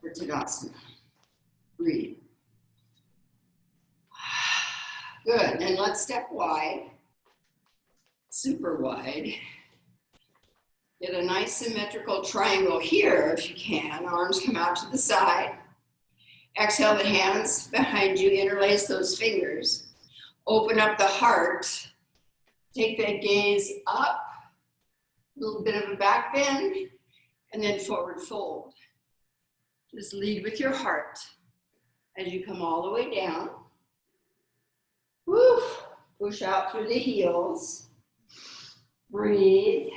For Tadasana. Breathe. Good, and let's step wide, super wide. Get a nice symmetrical triangle here if you can. Arms come out to the side. Exhale, the hands behind you, interlace those fingers. Open up the heart. Take that gaze up, a little bit of a back bend, and then forward fold. Just lead with your heart as you come all the way down. Woo. Push out through the heels. Breathe.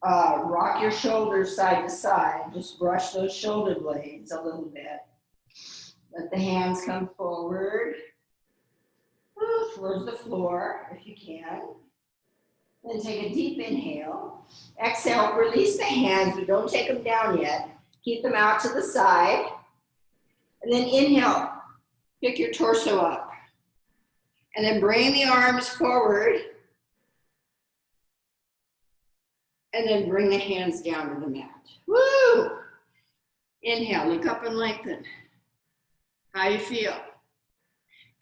Rock your shoulders side to side. Just brush those shoulder blades a little bit. Let the hands come forward. Towards the floor, if you can. Then take a deep inhale. Exhale, release the hands, but don't take them down yet. Keep them out to the side. And then inhale, pick your torso up. And then bring the arms forward. And then bring the hands down to the mat. Woo! Inhale, look up and lengthen. How you feel?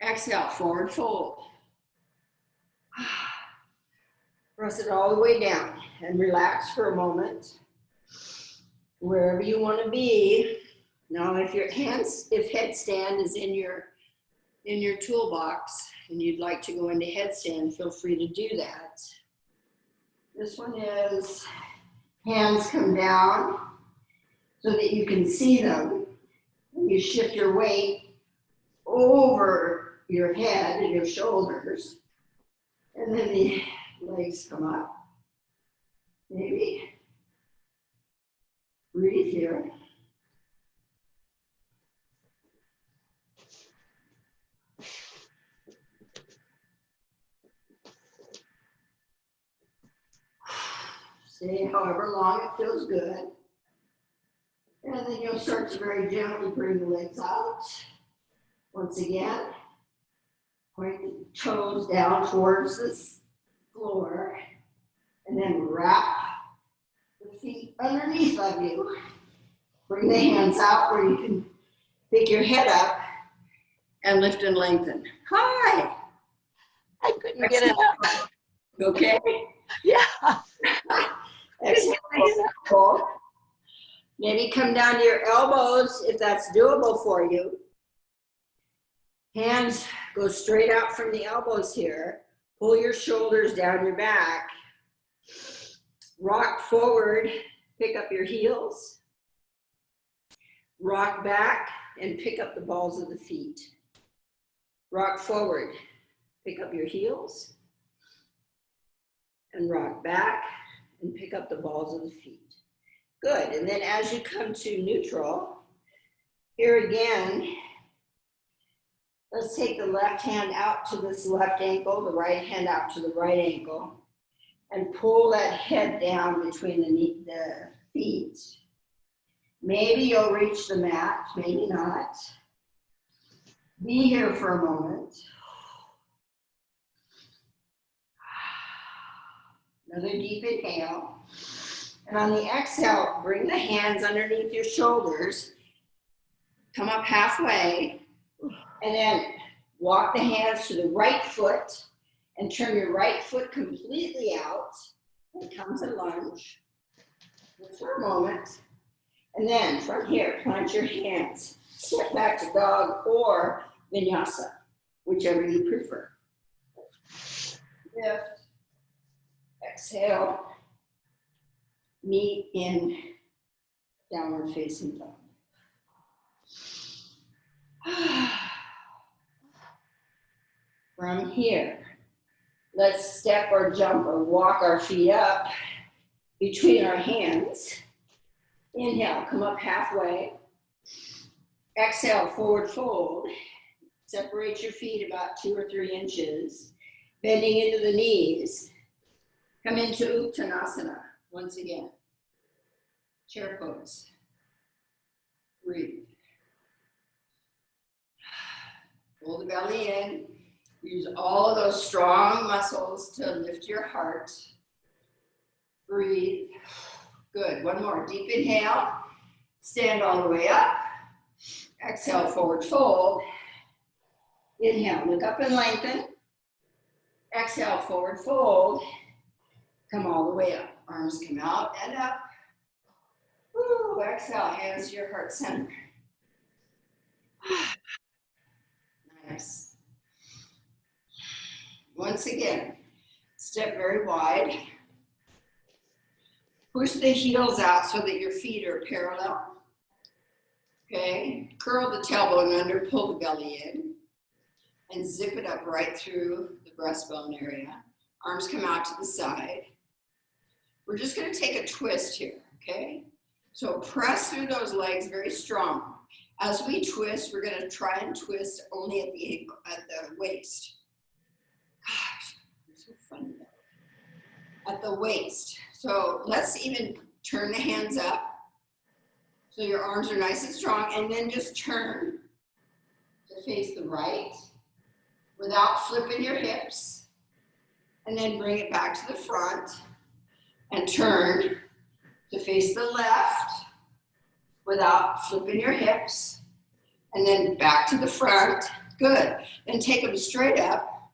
Exhale, forward fold. Press it all the way down and relax for a moment. Wherever you want to be. Now, if headstand is in your toolbox and you'd like to go into headstand, feel free to do that. This one is hands come down so that you can see them. You shift your weight over your head and your shoulders, and then the legs come up. Maybe. Breathe here. Stay however long it feels good. And then you'll start to very gently bring the legs out. Once again, point the toes down towards the floor, and then wrap the feet underneath of you. Bring the hands out where you can pick your head up and lift and lengthen. Hi. I couldn't get it up. Okay. Yeah. Exhale. Maybe come down to your elbows if that's doable for you. Hands go straight out from the elbows here. Pull your shoulders down your back. Rock forward, pick up your heels. Rock back and pick up the balls of the feet. Rock forward, pick up your heels. And rock back and pick up the balls of the feet. Good, and then as you come to neutral, here again, let's take the left hand out to this left ankle, the right hand out to the right ankle, and pull that head down between the feet. Maybe you'll reach the mat, maybe not. Be here for a moment. Another deep inhale. And on the exhale, bring the hands underneath your shoulders. Come up halfway. And then walk the hands to the right foot and turn your right foot completely out and come to lunge just for a moment. And then from here, plant your hands. Step back to dog or vinyasa, whichever you prefer. Lift. Exhale. Meet in downward facing dog. From here, let's step or jump or walk our feet up between our hands. Inhale, come up halfway. Exhale, forward fold. Separate your feet about 2 or 3 inches. Bending into the knees. Come into Uttanasana once again. Chair pose. Breathe. Pull the belly in. Use all of those strong muscles to lift your heart. Breathe. Good. One more. Deep inhale. Stand all the way up. Exhale, forward fold. Inhale, look up and lengthen. Exhale, forward fold. Come all the way up. Arms come out and up. Woo, exhale, hands to your heart center. Nice. Once again, step very wide. Push the heels out so that your feet are parallel. Okay, curl the tailbone under, pull the belly in, and zip it up right through the breastbone area. Arms come out to the side. We're just going to take a twist here, okay? So press through those legs very strong. As we twist, we're going to try and twist only at the ankle, at the waist. Gosh, you're so funny though. At the waist. So let's even turn the hands up so your arms are nice and strong, and then just turn to face the right without flipping your hips, and then bring it back to the front and turn to face the left without flipping your hips, and then back to the front. Good. Then take them straight up,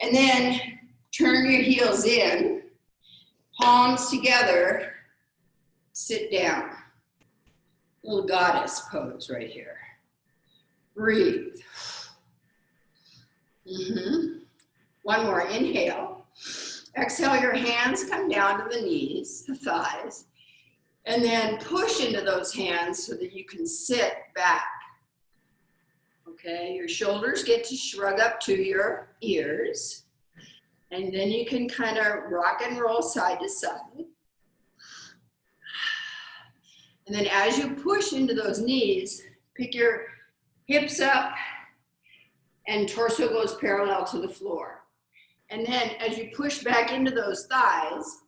and then turn your heels in, palms together, sit down. Little goddess pose right here. Breathe. One more, inhale. Exhale, your hands come down to the knees, the thighs, and then push into those hands so that you can sit back. Okay, your shoulders get to shrug up to your ears, and then you can kind of rock and roll side to side. And then as you push into those knees, pick your hips up and torso goes parallel to the floor. And then as you push back into those thighs,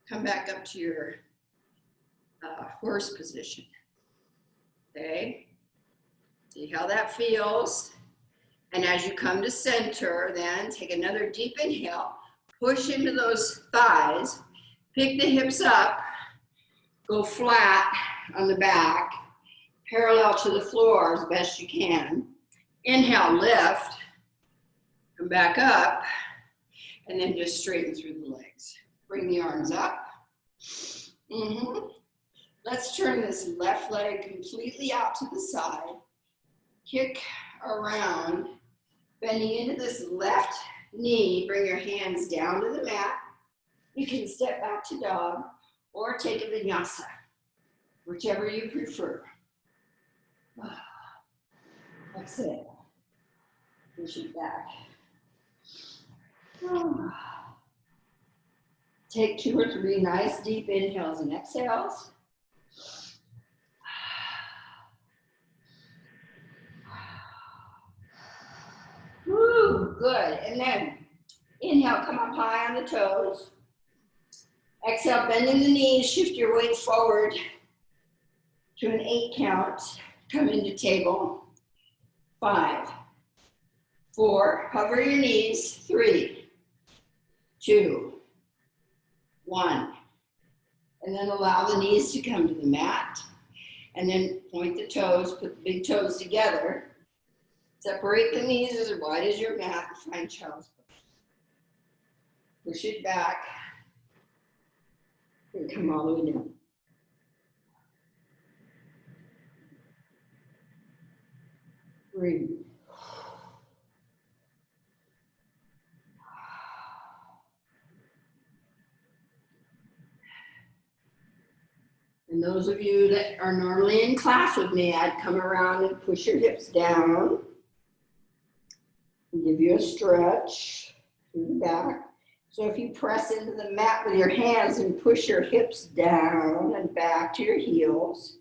come back up to your horse position. Okay? See how that feels. And as you come to center, then take another deep inhale, push into those thighs, pick the hips up, go flat on the back, parallel to the floor as best you can. Inhale, lift, come back up, and then just straighten through the legs. Bring the arms up. Let's turn this left leg completely out to the side. Kick around, bending into this left knee. Bring your hands down to the mat. You can step back to dog or take a vinyasa, whichever you prefer. Exhale. Push it back. Take 2 or 3 nice deep inhales and exhales. Woo, good. And then inhale, come up high on the toes. Exhale, bending the knees, shift your weight forward to an 8 count. Come into table. 5, 4, hover your knees. 3, 2, 1. And then allow the knees to come to the mat. And then point the toes, put the big toes together. Separate the knees as wide as your mat and find child's pose. Push it back. And come all the way down. Breathe. And those of you that are normally in class with me, I'd come around and push your hips down. And give you a stretch through the back. So if you press into the mat with your hands and push your hips down and back to your heels,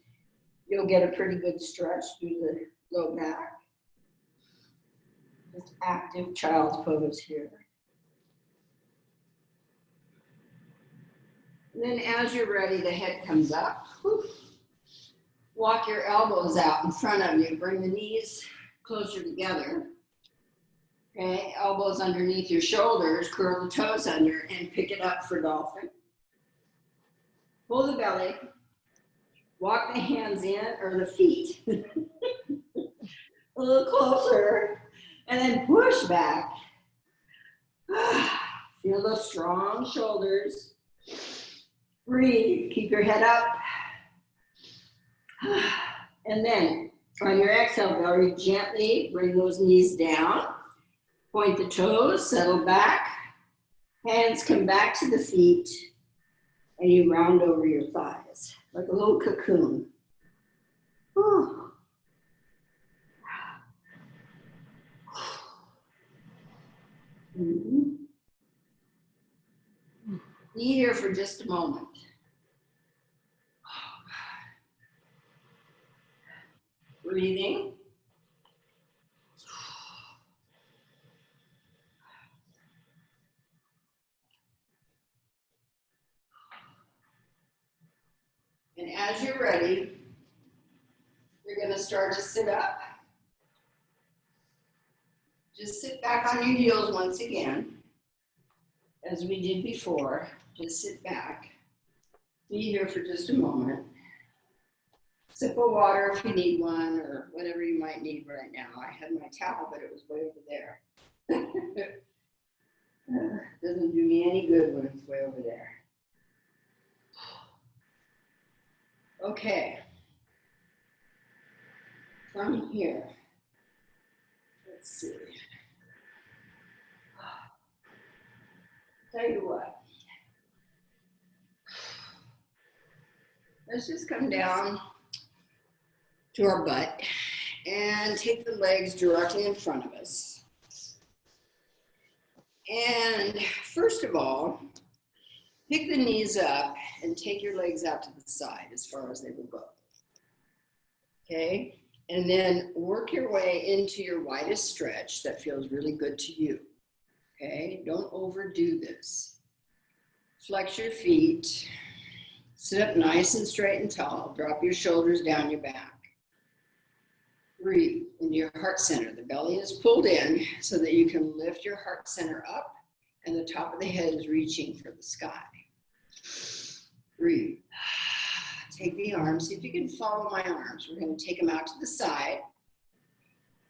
you'll get a pretty good stretch through the low back. Just active child's pose here. And then as you're ready, the head comes up. Walk your elbows out in front of you. Bring the knees closer together. Okay, elbows underneath your shoulders, curl the toes under, and pick it up for dolphin. Pull the belly. Walk the hands in, or the feet. A little closer. And then push back. Feel those strong shoulders. Breathe, keep your head up. And then on your exhale, very gently bring those knees down. Point the toes, settle back. Hands come back to the feet. And you round over your thighs like a little cocoon. Whew. Mm-hmm. Be here for just a moment. Breathing. And as you're ready, you're going to start to sit up. Just sit back on your heels once again, as we did before. Just sit back. Be here for just a moment. Sip of water if you need one, or whatever you might need right now. I had my towel, but it was way over there. Doesn't do me any good when it's way over there. Okay. From here, let's see. Tell you what. Let's just come down to our butt and take the legs directly in front of us. And first of all, pick the knees up and take your legs out to the side as far as they will go. Okay? And then work your way into your widest stretch that feels really good to you. Okay? Don't overdo this. Flex your feet. Sit up nice and straight and tall. Drop your shoulders down your back. Breathe into your heart center. The belly is pulled in so that you can lift your heart center up and the top of the head is reaching for the sky. Breathe. Take the arms. See if you can follow my arms. We're going to take them out to the side.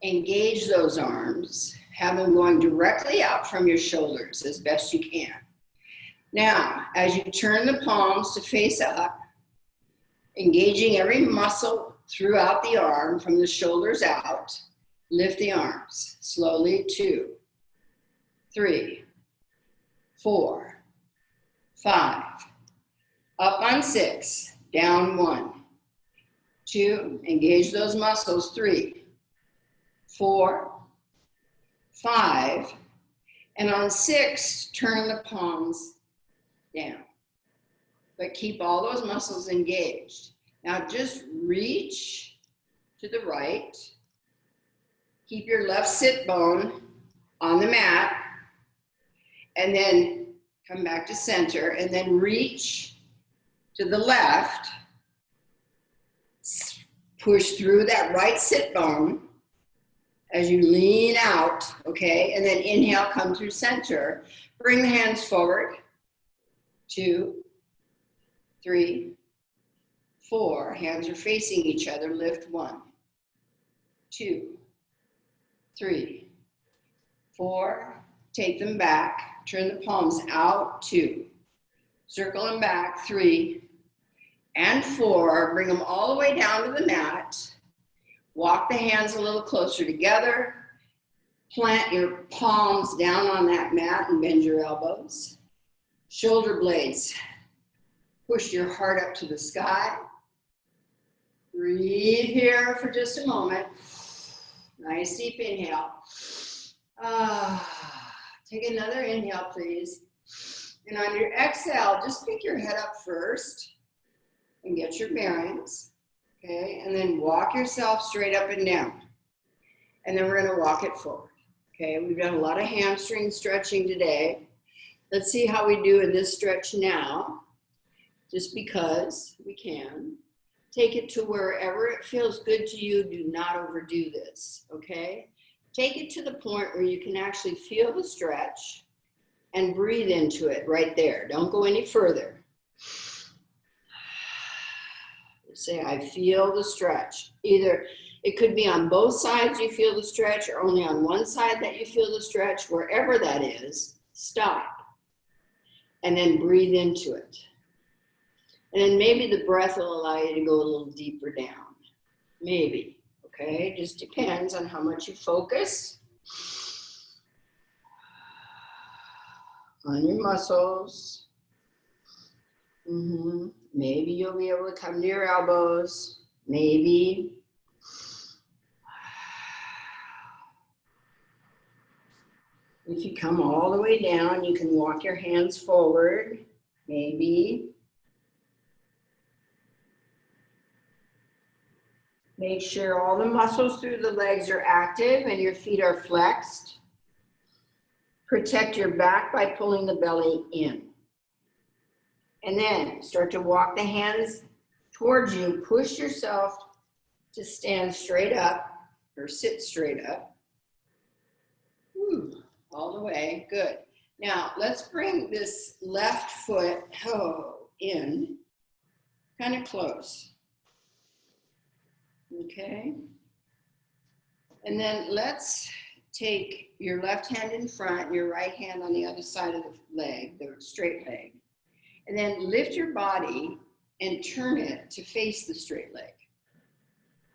Engage those arms. Have them going directly out from your shoulders as best you can. Now, as you turn the palms to face up, engaging every muscle throughout the arm from the shoulders out, lift the arms. Slowly, 2, 3, 4, 5. Up on 6, down 1, 2, engage those muscles, 3, 4, 5, and on 6, turn the palms down. But keep all those muscles engaged. Now just reach to the right. Keep your left sit bone on the mat, and then come back to center, and then reach to the left. Push through that right sit bone as you lean out, okay? And then inhale, come through center. Bring the hands forward. 2, 3, 4. Hands are facing each other. Lift 1, 2, 3, 4. Take them back. Turn the palms out. 2. Circle them back. 3 and 4. Bring them all the way down to the mat. Walk the hands a little closer together. Plant your palms down on that mat and bend your elbows. Shoulder blades. Push your heart up to the sky. Breathe here for just a moment. Nice deep inhale. Take another inhale, please. And on your exhale, just pick your head up first and get your bearings. Okay, and then walk yourself straight up and down. And then we're going to walk it forward. Okay, we've done a lot of hamstring stretching today. Let's see how we do in this stretch now. Just because we can. Take it to wherever it feels good to you. Do not overdo this, okay? Take it to the point where you can actually feel the stretch and breathe into it right there. Don't go any further. Say, I feel the stretch. Either It could be on both sides you feel the stretch or only on one side that you feel the stretch. Wherever that is, stop. And then breathe into it. And then maybe the breath will allow you to go a little deeper down. Maybe, okay? Just depends on how much you focus on your muscles. Maybe you'll be able to come to your elbows. Maybe. If you come all the way down, you can walk your hands forward. Maybe. Make sure all the muscles through the legs are active and your feet are flexed. Protect your back by pulling the belly in. And then start to walk the hands towards you. Push yourself to stand straight up or sit straight up. All the way, good. Now let's bring this left foot in, kind of close. Okay. And then let's take your left hand in front and your right hand on the other side of the leg, the straight leg. And then lift your body and turn it to face the straight leg.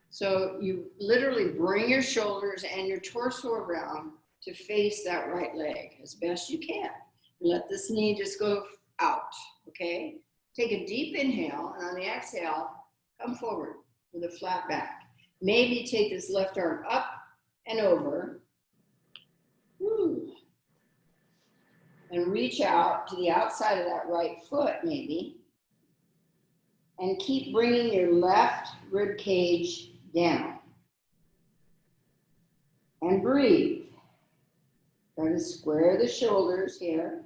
So you literally bring your shoulders and your torso around to face that right leg as best you can. Let this knee just go out, okay? Take a deep inhale, and on the exhale, come forward with a flat back. Maybe take this left arm up and over. And reach out to the outside of that right foot, maybe. And keep bringing your left rib cage down. And breathe. Try to square the shoulders here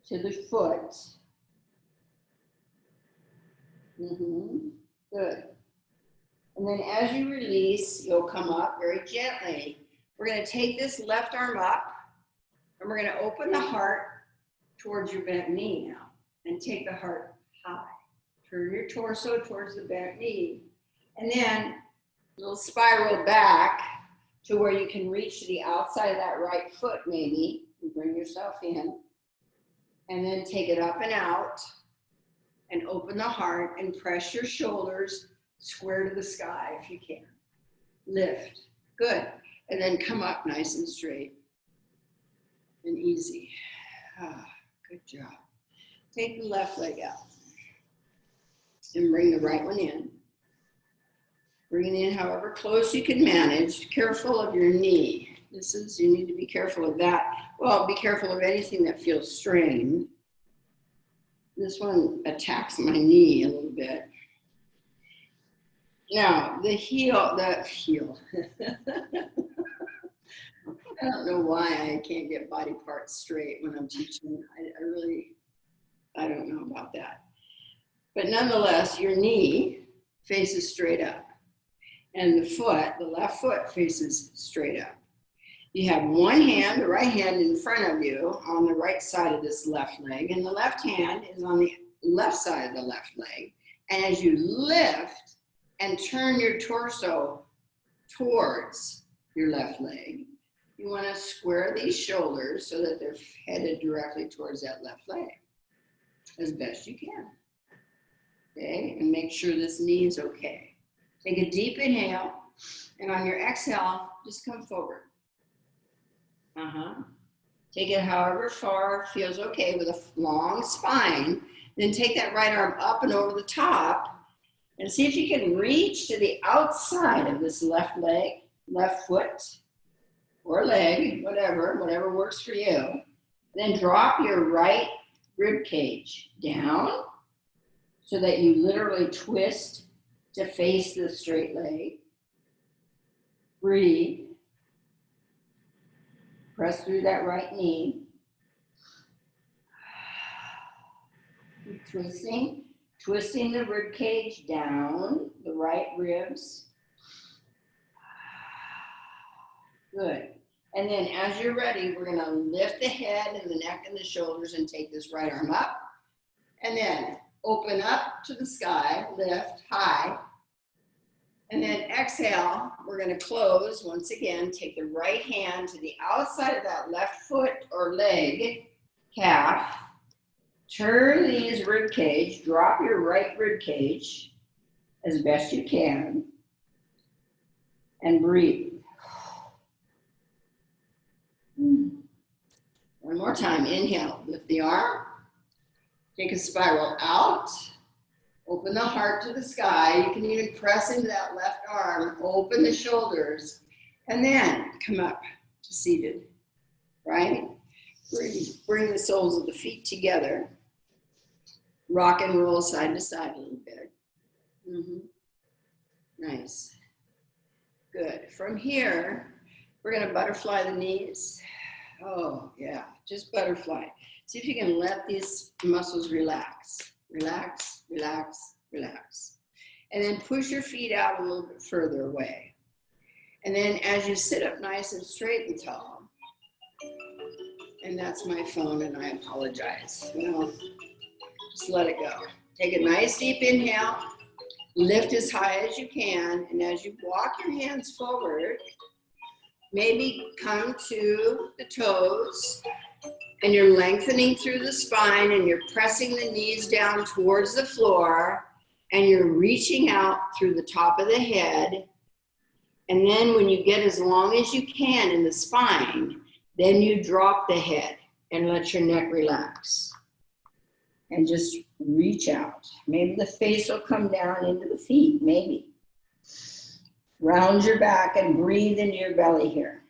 to the foot. Good. And then as you release, you'll come up very gently. We're going to take this left arm up and we're going to open the heart towards your bent knee now and take the heart high. Turn your torso towards the bent knee and then a little spiral back to where you can reach to the outside of that right foot maybe and bring yourself in and then take it up and out and open the heart and press your shoulders square to the sky if you can. Lift. Good. And then come up nice and straight and easy. Good job. Take the left leg out and bring the right one in. Bring it in however close you can manage. Careful of your knee. You need to be careful of that. Well, be careful of anything that feels strained. This one attacks my knee a little bit. Now, the heel. I don't know why I can't get body parts straight when I'm teaching. I don't know about that. But nonetheless, your knee faces straight up. And the left foot faces straight up. You have one hand, the right hand in front of you on the right side of this left leg, and the left hand is on the left side of the left leg. And as you lift and turn your torso towards your left leg, you want to square these shoulders so that they're headed directly towards that left leg as best you can. Okay, and make sure this knee is okay. Take a deep inhale, and on your exhale, just come forward. Take it however far feels okay with a long spine. Then take that right arm up and over the top, and see if you can reach to the outside of this left leg, left foot, or leg, whatever works for you. Then drop your right rib cage down so that you literally twist to face the straight leg. Breathe. Press through that right knee. Keep twisting the rib cage down, the right ribs. Good. And then as you're ready, we're gonna lift the head and the neck and the shoulders and take this right arm up. And then open up to the sky, lift high. And then exhale, we're gonna close once again, take the right hand to the outside of that left foot or leg, calf, turn these rib cage, drop your right rib cage as best you can, and breathe. One more time, inhale, lift the arm, take a spiral out, open the heart to the sky. You can even press into that left arm, open the shoulders, and then come up to seated, right? Bring the soles of the feet together. Rock and roll side to side a little bit. Nice. Good. From here, we're going to butterfly the knees. Oh, yeah, just butterfly. See if you can let these muscles relax. Relax, relax, relax. And then push your feet out a little bit further away. And then as you sit up nice and straight and tall, and that's my phone and I apologize. Well, just let it go. Take a nice deep inhale, lift as high as you can, and as you walk your hands forward, maybe come to the toes, and you're lengthening through the spine and you're pressing the knees down towards the floor and you're reaching out through the top of the head. And then when you get as long as you can in the spine, then you drop the head and let your neck relax. And just reach out. Maybe the face will come down into the feet, maybe. Round your back and breathe into your belly here.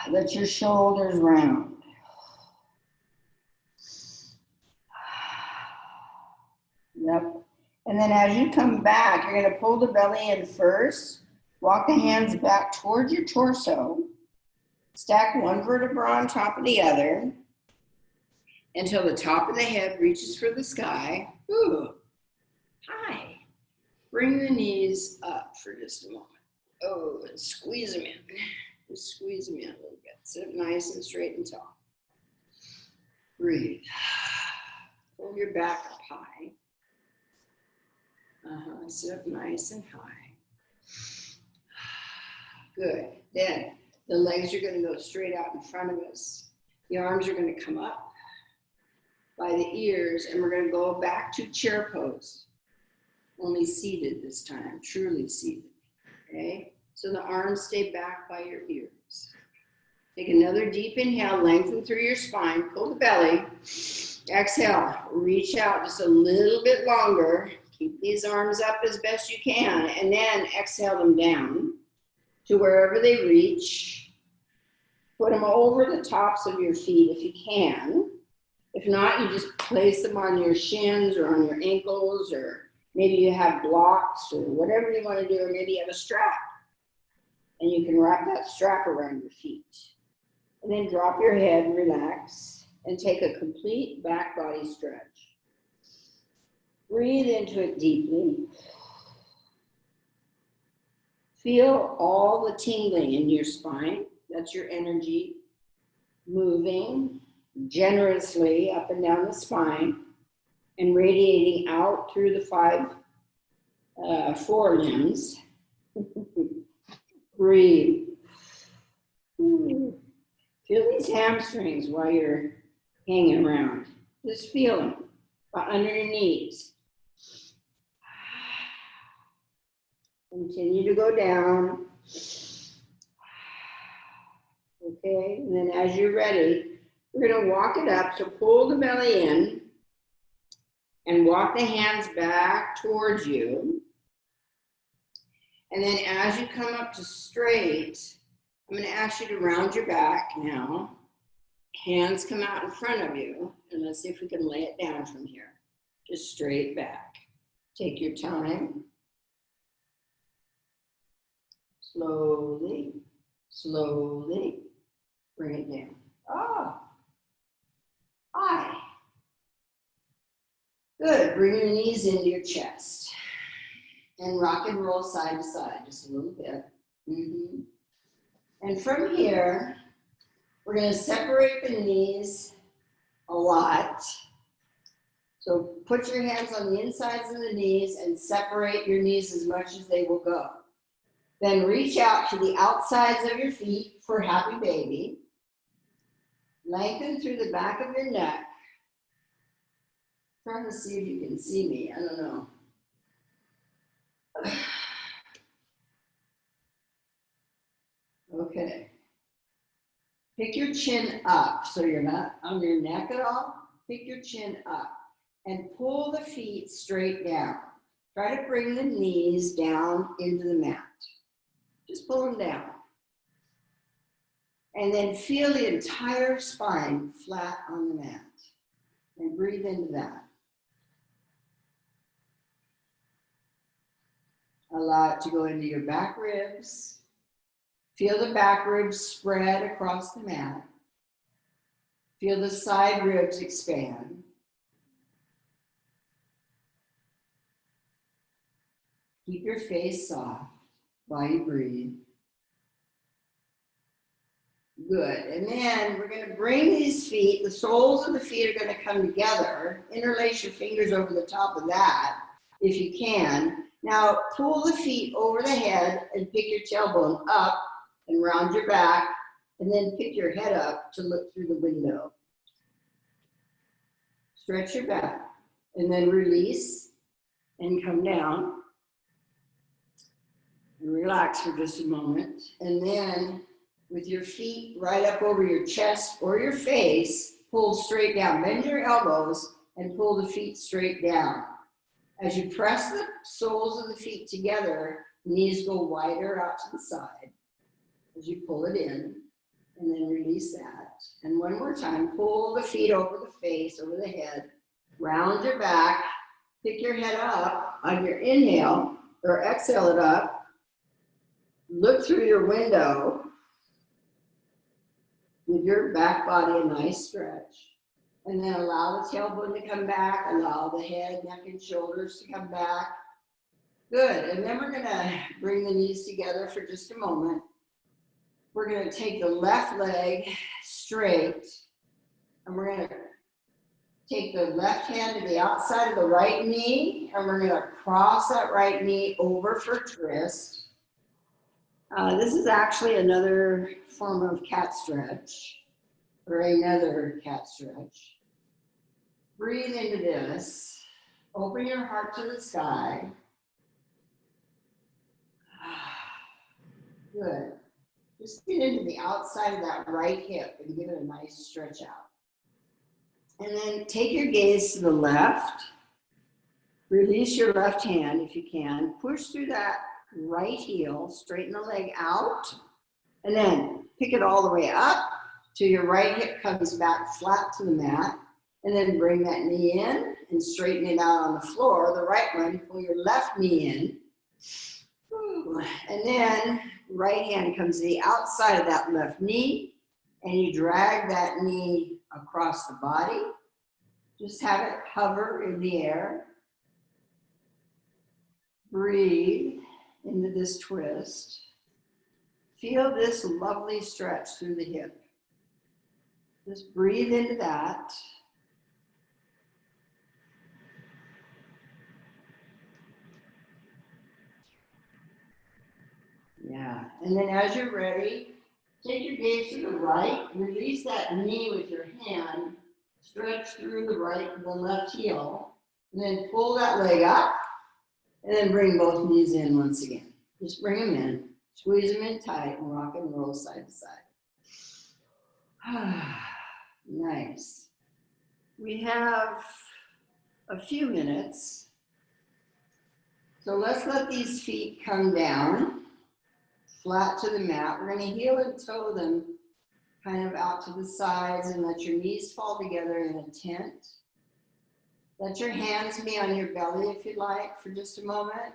Let your shoulders round. Yep. And then as you come back, you're going to pull the belly in first. Walk the hands back towards your torso. Stack one vertebra on top of the other until the top of the head reaches for the sky. Ooh. Hi. Bring the knees up for just a moment. Oh, and squeeze them in. Just squeeze them in a little bit. Sit up nice and straight and tall. Breathe. Pull your back up high. Sit up nice and high. Good. Then the legs are going to go straight out in front of us. The arms are going to come up by the ears, and we're going to go back to chair pose. Only seated this time, truly seated. Okay? So the arms stay back by your ears. Take another deep inhale, lengthen through your spine, pull the belly. Exhale, reach out just a little bit longer. Keep these arms up as best you can, and then exhale them down to wherever they reach. Put them over the tops of your feet if you can. If not, you just place them on your shins or on your ankles, or maybe you have blocks or whatever you want to do, or maybe you have a strap. And you can wrap that strap around your feet. And then drop your head and relax and take a complete back body stretch. Breathe into it deeply. Feel all the tingling in your spine. That's your energy moving generously up and down the spine and radiating out through the four limbs. Breathe. Feel these hamstrings while you're hanging around. Just feel them under your knees. Continue to go down. Okay, and then as you're ready, we're going to walk it up. So pull the belly in and walk the hands back towards you. And then as you come up to straight, I'm going to ask you to round your back now. Hands come out in front of you, and let's see if we can lay it down from here. Just straight back. Take your time. Slowly, slowly, bring it down. Oh, hi. Good, bring your knees into your chest. And rock and roll side to side, just a little bit. And from here, we're going to separate the knees a lot. So put your hands on the insides of the knees and separate your knees as much as they will go. Then reach out to the outsides of your feet for happy baby. Lengthen through the back of your neck. Trying to see if you can see me, I don't know. Okay. Pick your chin up so you're not on your neck at all. Pick your chin up and pull the feet straight down. Try to bring the knees down into the mat. Just pull them down. And then feel the entire spine flat on the mat. And breathe into that. Allow it to go into your back ribs. Feel the back ribs spread across the mat. Feel the side ribs expand. Keep your face soft while you breathe. Good. And then we're going to bring these feet, the soles of the feet are going to come together. Interlace your fingers over the top of that if you can. Now pull the feet over the head and pick your tailbone up and round your back, and then pick your head up to look through the window. Stretch your back, and then release and come down. And relax for just a moment. And then with your feet right up over your chest or your face, pull straight down. Bend your elbows and pull the feet straight down. As you press the soles of the feet together, knees go wider out to the side. As you pull it in, and then release that. And one more time, pull the feet over the face, over the head, round your back, pick your head up on your inhale, or exhale it up, look through your window, give your back body a nice stretch, and then allow the tailbone to come back, allow the head, neck, and shoulders to come back. Good, and then we're gonna bring the knees together for just a moment. We're going to take the left leg straight, and we're going to take the left hand to the outside of the right knee, and we're going to cross that right knee over for a twist. This is actually another form of cat stretch, or another cat stretch. Breathe into this. Open your heart to the sky. Good. Just get into the outside of that right hip and give it a nice stretch out. And then take your gaze to the left. Release your left hand if you can. Push through that right heel, straighten the leg out, and then pick it all the way up till your right hip comes back flat to the mat. And then bring that knee in and straighten it out on the floor. The right one, pull your left knee in. And then right hand comes to the outside of that left knee, and you drag that knee across the body. Just have it hover in the air. Breathe into this twist. Feel this lovely stretch through the hip. Just breathe into that. Yeah, and then as you're ready, take your gaze to the right, release that knee with your hand, stretch through the left heel, and then pull that leg up, and then bring both knees in once again. Just bring them in, squeeze them in tight, and rock and roll side to side. Nice. We have a few minutes, so let's let these feet come down. Flat to the mat. We're going to heel and toe them kind of out to the sides and let your knees fall together in a tent. Let your hands be on your belly if you'd like for just a moment.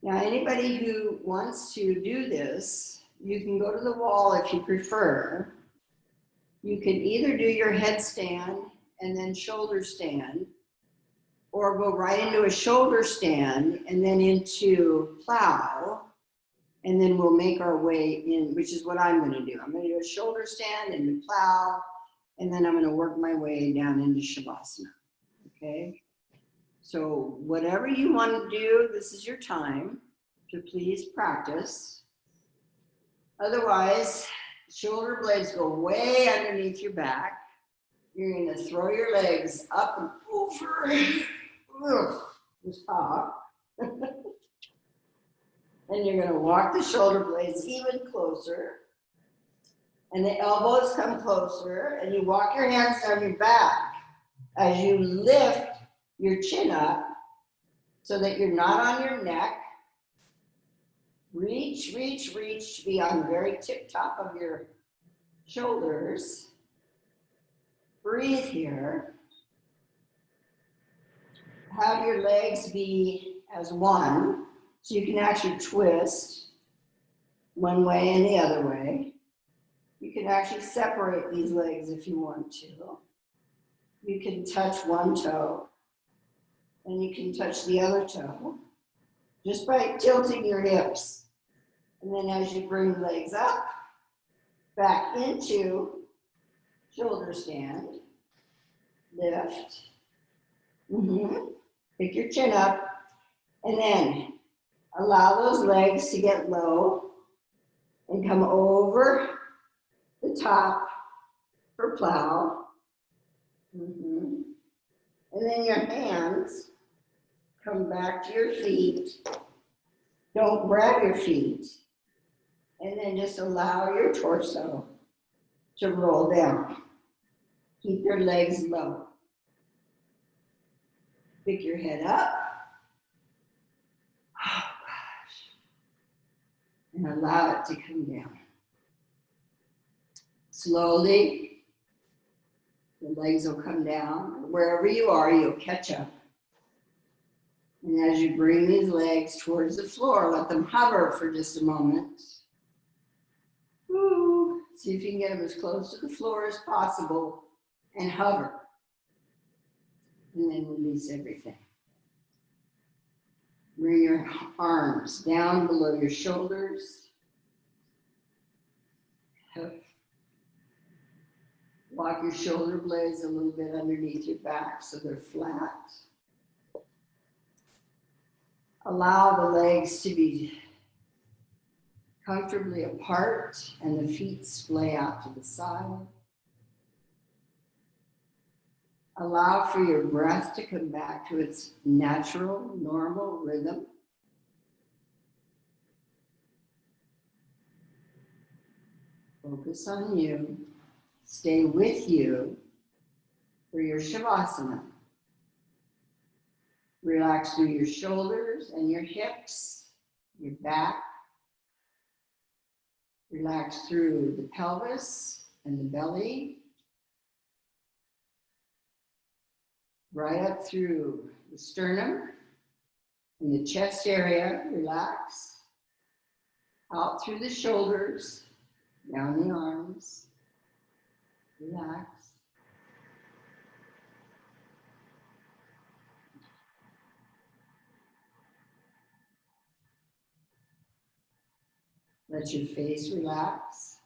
Now anybody who wants to do this, you can go to the wall if you prefer. You can either do your headstand and then shoulder stand, or go right into a shoulder stand and then into plow, and then we'll make our way in, which is what I'm going to do. I'm going to do a shoulder stand and plow, And then I'm going to work my way down into Shavasana. Okay? So whatever you want to do, this is your time to please practice. Otherwise, shoulder blades go way underneath your back. You're going to throw your legs up and over the top. And you're going to walk the shoulder blades even closer. And the elbows come closer. And you walk your hands down your back as you lift your chin up so that you're not on your neck. Reach, reach, reach to be on the very tip top of your shoulders. Breathe here. Have your legs be as one, so you can actually twist one way and the other way. You can actually separate these legs if you want to. You can touch one toe, and you can touch the other toe, just by tilting your hips. And then as you bring the legs up, back into shoulder stand, lift, pick your chin up, and then allow those legs to get low and come over the top for plow. And then your hands come back to your feet. Don't grab your feet. And then just allow your torso to roll down. Keep your legs low. Pick your head up. Oh gosh. And allow it to come down. Slowly, the legs will come down. Wherever you are, you'll catch up. And as you bring these legs towards the floor, let them hover for just a moment. Woo. See if you can get them as close to the floor as possible and hover. And then release everything. Bring your arms down below your shoulders. Walk your shoulder blades a little bit underneath your back so they're flat. Allow the legs to be comfortably apart and the feet splay out to the side. Allow for your breath to come back to its natural, normal rhythm. Focus on you. Stay with you for your Shavasana. Relax through your shoulders and your hips, your back. Relax through the pelvis and the belly. Right up through the sternum and the chest area, relax. Out through the shoulders, down the arms, relax. Let your face relax.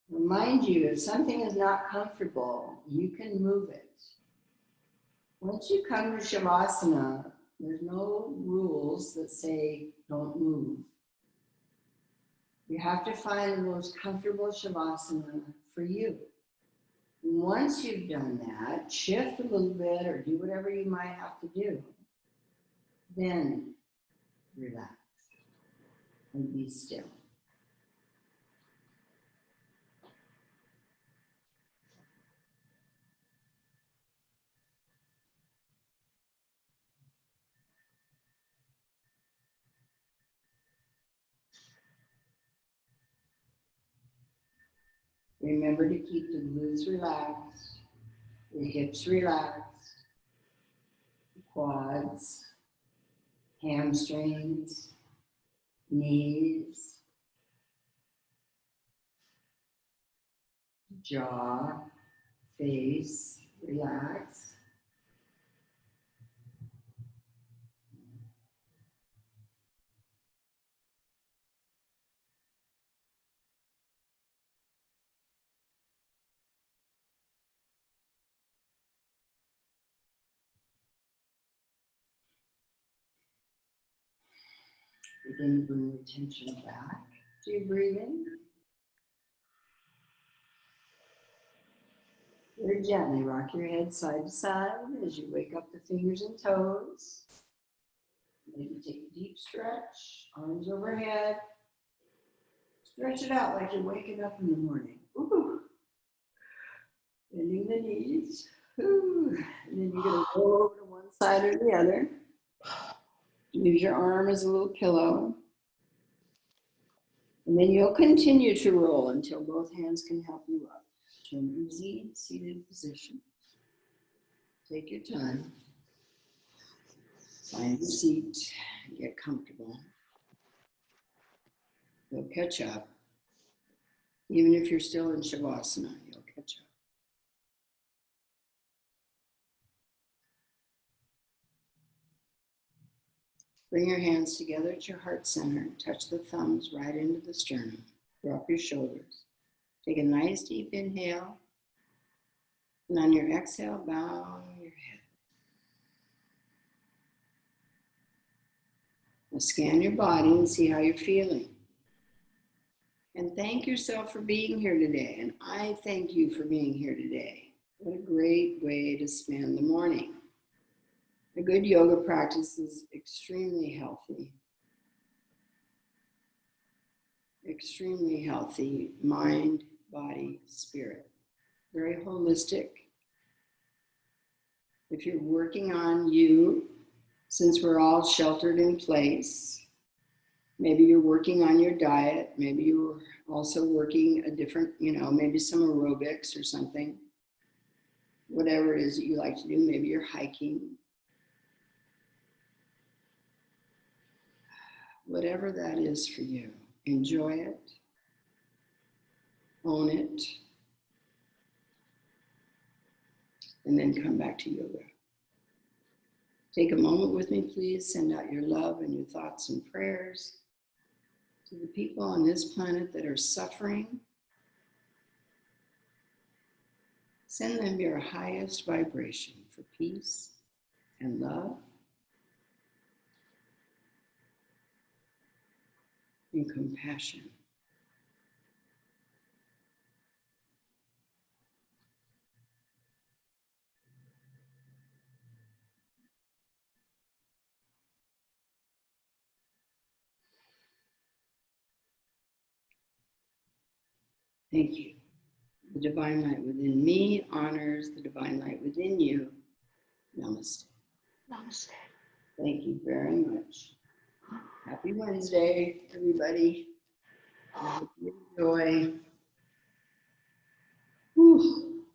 Remind you, if something is not comfortable, you can move it. Once you come to Shavasana, there's no rules that say don't move. You have to find the most comfortable Shavasana for you. Once you've done that, shift a little bit or do whatever you might have to do. Then relax and be still. Remember to keep the glutes relaxed, the hips relaxed, the quads, hamstrings, knees, jaw, face, relax. Begin to bring your attention back to your breathing. Very gently rock your head side to side as you wake up the fingers and toes. Maybe take a deep stretch, arms overhead. Stretch it out like you're waking up in the morning. Ooh. Bending the knees. Ooh. And then you're going to roll over to one side or the other. Use your arm as a little pillow. And then you'll continue to roll until both hands can help you up to an easy seated position. Take your time. Find your seat. Get comfortable. You'll catch up. Even if you're still in Shavasana, you'll catch up. Bring your hands together at your heart center. Touch the thumbs right into the sternum. Drop your shoulders. Take a nice deep inhale. And on your exhale, bow your head. Now scan your body and see how you're feeling. And thank yourself for being here today. And I thank you for being here today. What a great way to spend the morning. A good yoga practice is extremely healthy. Extremely healthy mind, body, spirit. Very holistic. If you're working on you, since we're all sheltered in place, maybe you're working on your diet, maybe you're also working a different, maybe some aerobics or something. Whatever it is that you like to do, maybe you're hiking. Whatever that is for you, enjoy it, own it, and then come back to yoga. Take a moment with me, please. Send out your love and your thoughts and prayers to the people on this planet that are suffering. Send them your highest vibration for peace and love and compassion. Thank you. The divine light within me honors the divine light within you. Namaste. Namaste. Thank you very much. Happy Wednesday, everybody. I hope you enjoy. Whew.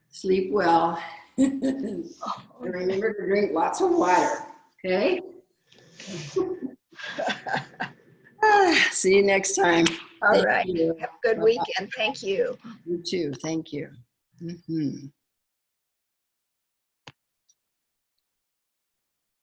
Sleep well. And remember to drink lots of water, okay? See you next time. All Thank right. you. Have a good weekend. Thank you. You too. Thank you.